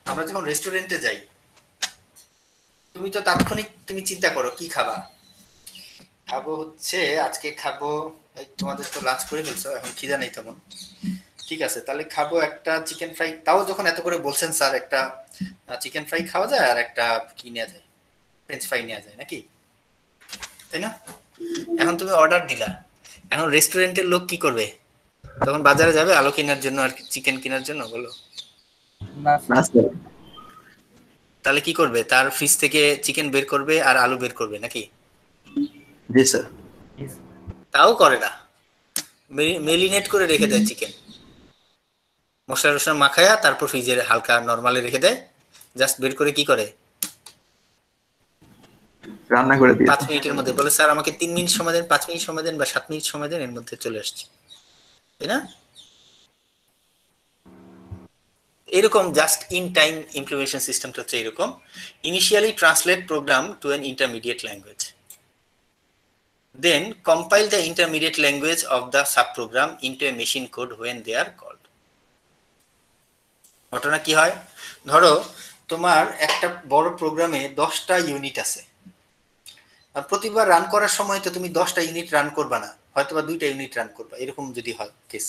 আমরা যখন রেস্টুরেন্টে যাই, তুমি তো তাৎক্ষণিক তুমি চিন্তা করো কি খাবা। খাবো হচ্ছে আজকে খাবো, তোমাদের তো লাঞ্চ করে ফেলছো, এখন খিদা নেই তেমন, ঠিক আছে তাহলে খাবো একটা চিকেন ফ্রাই। তাও যখন এত করে বলছেন স্যার, একটা চিকেন ফ্রাই খাওয়া যায় আর একটা কি নেওয়া যায়, ফ্রেঞ্চ ফ্রাই নেওয়া যায় নাকি, তাই না? এখন তুমি অর্ডার দিলা, এখন রেস্টুরেন্টের লোক কি করবে? তখন বাজারে যাবে আলু কেনার জন্য আর চিকেন কেনার জন্য, বলো? তাহলে কি করবে? তার ফ্রিজ থেকে চিকেন বের করবে আর আলু বের করবে নাকি? জি স্যার। তাও করে না, মেরিনেট করে রেখে দেয় চিকেন, মশলা টশলা মাখায়া তারপর ফ্রিজে হালকা নরমালে রেখে দেয়, জাস্ট বের করে কি করে, রান্না করে দিয়ে 5 মিনিটের মধ্যে বলে স্যার আমাকে 3 মিনিট সময় দেন, 5 মিনিট সময় দেন বা 7 মিনিট সময় দেন, এর মধ্যে চলে আসছে, তাই না? এরকম জাস্ট ইন টাইম ইমপ্লিমেন্টেশন সিস্টেমটা হচ্ছে এরকম। Initially translate program to an intermediate language, then compile the intermediate language of the subprogram into a machine code when they are called. ঘটনা কি হয়, ধরো তোমার একটা বড় প্রোগ্রামে 10টা ইউনিট আছে, আর প্রতিবার রান করার সময় তো তুমি 10টা ইউনিট রান করবা না, হয়তো বা 2টা ইউনিট রান করবা, এরকম যদি হয় কেস,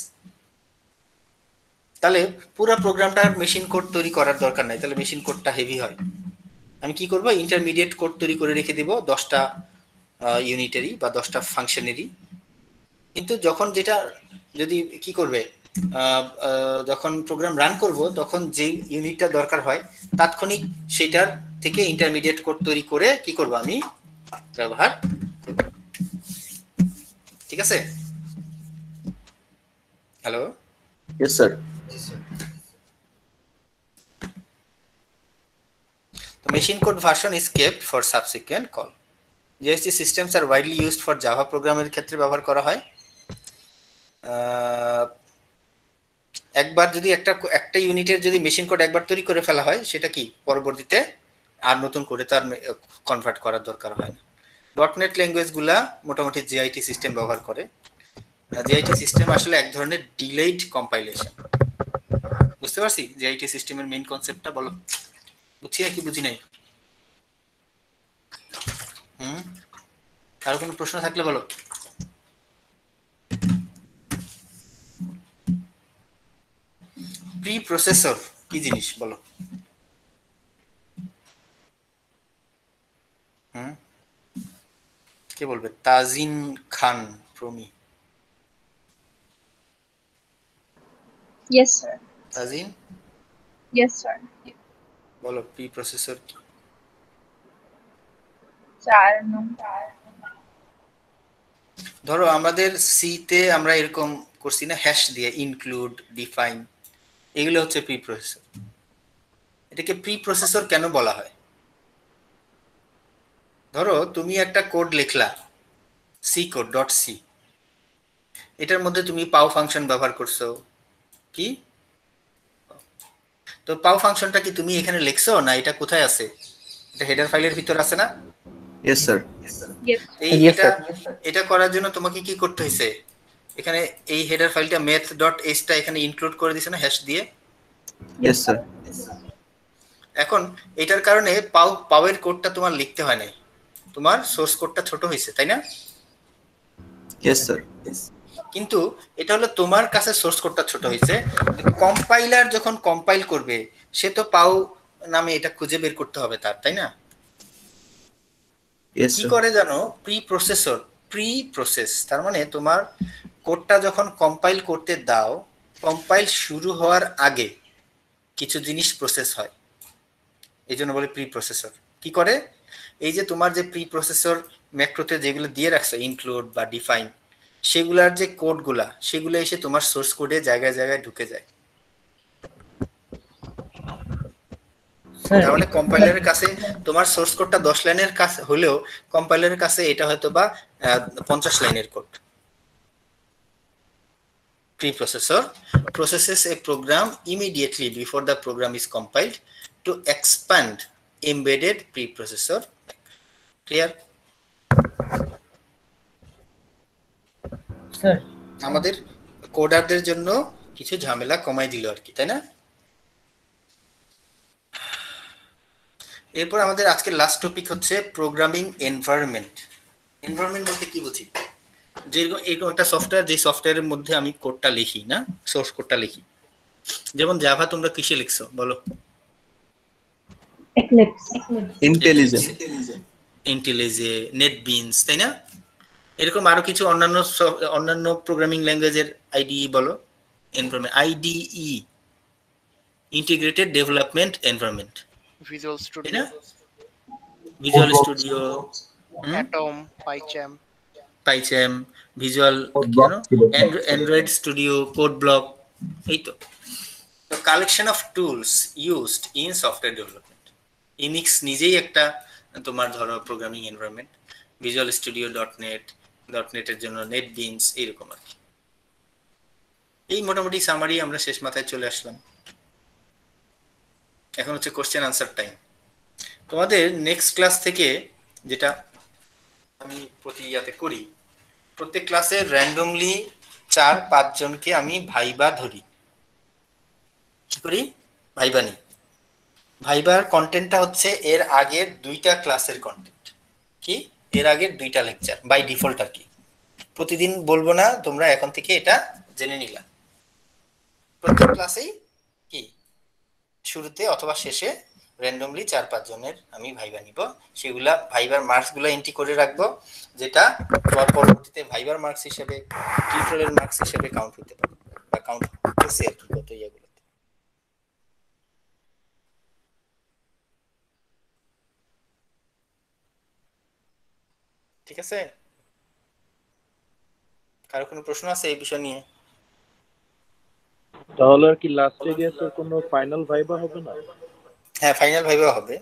তাহলে পুরো প্রোগ্রামটার মেশিন কোড তৈরি করার দরকার নাই, তাহলে মেশিন কোডটা হেভি হয়। আমি কি করব, ইন্টারমিডিয়েট কোড তৈরি করে রেখে দিব 10টা ইউনিটারি বা 10টা ফাংশনারি। কিন্তু যখন যেটা যদি কি করবে, যখন প্রোগ্রাম রান করব তখন যে ইউনিটটা দরকার হয় তাৎক্ষণিক সেটার থেকে ইন্টারমিডিয়েট কোড তৈরি করে কি করব, আমি ব্যবহার করব। ঠিক আছে? Hello? Yes sir. The machine code version is kept for subsequent call. JST systems are widely used for Java programming ক্ষেত্রে ব্যবহার করা হয়। একবার যদি একটা ইউনিটের যদি মেশিন কোড একবার তৈরি করে ফেলা হয়, সেটা কি পরবর্তীতে আর নতুন করে তার কনভার্ট করার দরকার হয় না। ডটনেট ল্যাঙ্গুয়েজ গুলা মোটামুটি জিআইটি সিস্টেম ব্যবহার করে। জিআইটি সিস্টেম আসলে এক ধরনের ডিলেইড কম্পাইলেশন। বুঝতে পারছি জিআইটি সিস্টেমের মেইন কনসেপ্টটা? বলো, বুঝছি নাকি বুঝি নাই? আর কোনো প্রশ্ন থাকলে বলো। প্রি প্রসেসর কি জিনিস বলো? কে বলবে? Tazin Khan Promi. Yes, sir. Tazin, Yes, sir. বলো প্রি প্রসেসর কি? 4 নং। ধরো আমাদের সি তে আমরা এরকম করছি না, হ্যাশ দিয়ে ইনক্লুড, ডিফাইন, এগুলো হচ্ছে প্রি প্রসেসর। এটাকে প্রি প্রসেসর কেন বলা হয়? ধরো তুমি একটা কোড লিখলা, সি কোড ডট সি, এটার মধ্যে তুমি পাও ফাংশন ব্যবহার করছো। কি তো পাও ফাংশনটা কি তুমি এখানে লিখছো না এটা কোথায় আছে? এটা হেডার ফাইলের ভিতর আছে না? Yes sir. এটা করার জন্য তোমাকে কি করতে হয়েছে? এখানে এই হেডার ফাইলটা math.h টা এখানে ইনক্লুড করে দিছো না হ্যাশ দিয়ে? Yes sir. এখন এটার কারণে পাওয়ের কোডটা তোমার লিখতে হয় নাই, তোমার সোর্স কোডটা ছোট হয়েছে, তাই না? Yes sir. কিন্তু এটা হলো তোমার কাছে সোর্স কোডটা ছোট হয়েছে, কম্পাইলার যখন কম্পাইল করবে সে তো পাও নামে এটা খুঁজে বের করতে হবে তার, তাই না? কি করে জানো? প্রি প্রসেসর, প্রি প্রসেস তার মানে তোমার কোডটা যখন কম্পাইল করতে দাও, কম্পাইল শুরু হওয়ার আগে কিছু জিনিস প্রসেস হয়, এই জন্য বলে প্রি প্রসেসর। কি করে? এই যে তোমার যে প্রি প্রসেসর ম্যাক্রোতে যেগুলো দিয়ে রাখছো ইনক্লুড বা ডিফাইন, সেগুলার যে কোডগুলা সেগুলো এসে তোমার সোর্স কোডে জায়গায় জায়গায় ঢুকে যায়। তার মানে কম্পাইলারের কাছে তোমার সোর্স কোডটা 10 লাইনের কাছে হলেও কম্পাইলারের কাছে এটা হয়তো বা 50 লাইনের code. Preprocessor processes a program immediately before the program is compiled to expand embedded preprocessor. Clear? Sir আমাদের কোডারদের জন্য কিছু ঝামেলা কমাই দিল আর কি, তাই না? এরপর আমাদের আজকের লাস্ট টপিক হচ্ছে প্রোগ্রামিং এনভায়রনমেন্ট। এনভায়রনমেন্ট বলতে কি বুঝি? যেরকম একটা সফটওয়্যার, যে সফটওয়্যারের মধ্যে আমি কোডটা লিখি না, সোর্স কোডটা লিখি। যেমন জাভা তোমরা কিসে লিখছো বলো? ইন্টেলিজে, নেটবিনস, তাই না? এরকম আরো কিছু অন্যান্য প্রোগ্রামিং ল্যাঙ্গুয়েজের আইডিই বলো। Environment, IDE, integrated development environment. Visual Studio, Visual Studio, Atom, PyCharm, Visual Android Studio, Code Blocks, এই তো। Collection of tools used in software development. Emacs নিজেই একটা তোমার ধরো প্রোগ্রামিং এনভায়রনমেন্ট। ভিজুয়াল স্টুডিও ডটনেটের জন্য নেটবিনস, এইরকম আর কি। এই মোটামুটি সামারি আমরা শেষ মাথায় চলে আসলাম। এখন হচ্ছে কোশ্চেন আনসার টাইম। তোমাদের নেক্সট ক্লাস থেকে যেটা আমি প্রতি ইয়াতে করি, প্রত্যেক ক্লাসে র্যান্ডমলি 4-5 জনকে আমি ভাইবা ধরি। কি করি? ভাইবা নিই। ভাইবার কন্টেন্টটা হচ্ছে এর আগের 2টা ক্লাসের কন্টেন্ট। কি? এর আগের 2টা লেকচার বাই ডিফল্ট আর কি। প্রতিদিন বলবো না, তোমরা এখন থেকে এটা জেনে নিলা। প্রত্যেক ক্লাসেই কি শুরুতে অথবা শেষে র্যান্ডমলি 4-5 জনের আমি ভাইবা নিব। সেগুলা ভাইবার মার্কস গুলো এন্ট্রি করে রাখবো, যেটা পরবর্তীতে ভাইবার মার্কস হিসেবে, টিউটোরিয়ালের মার্কস হিসেবে কাউন্ট হতে পারে বা কাউন্ট করছে আর কি কত ইয়াগুলোতে। ঠিক আছে? কারো কোনো প্রশ্ন আছে এই বিষয় নিয়ে? তাহলে আর কি লাস্টে গিয়ে স্যার কোনো ফাইনাল ভাইবা হবে না? হ্যাঁ, ফাইনাল ভাইবা হবে।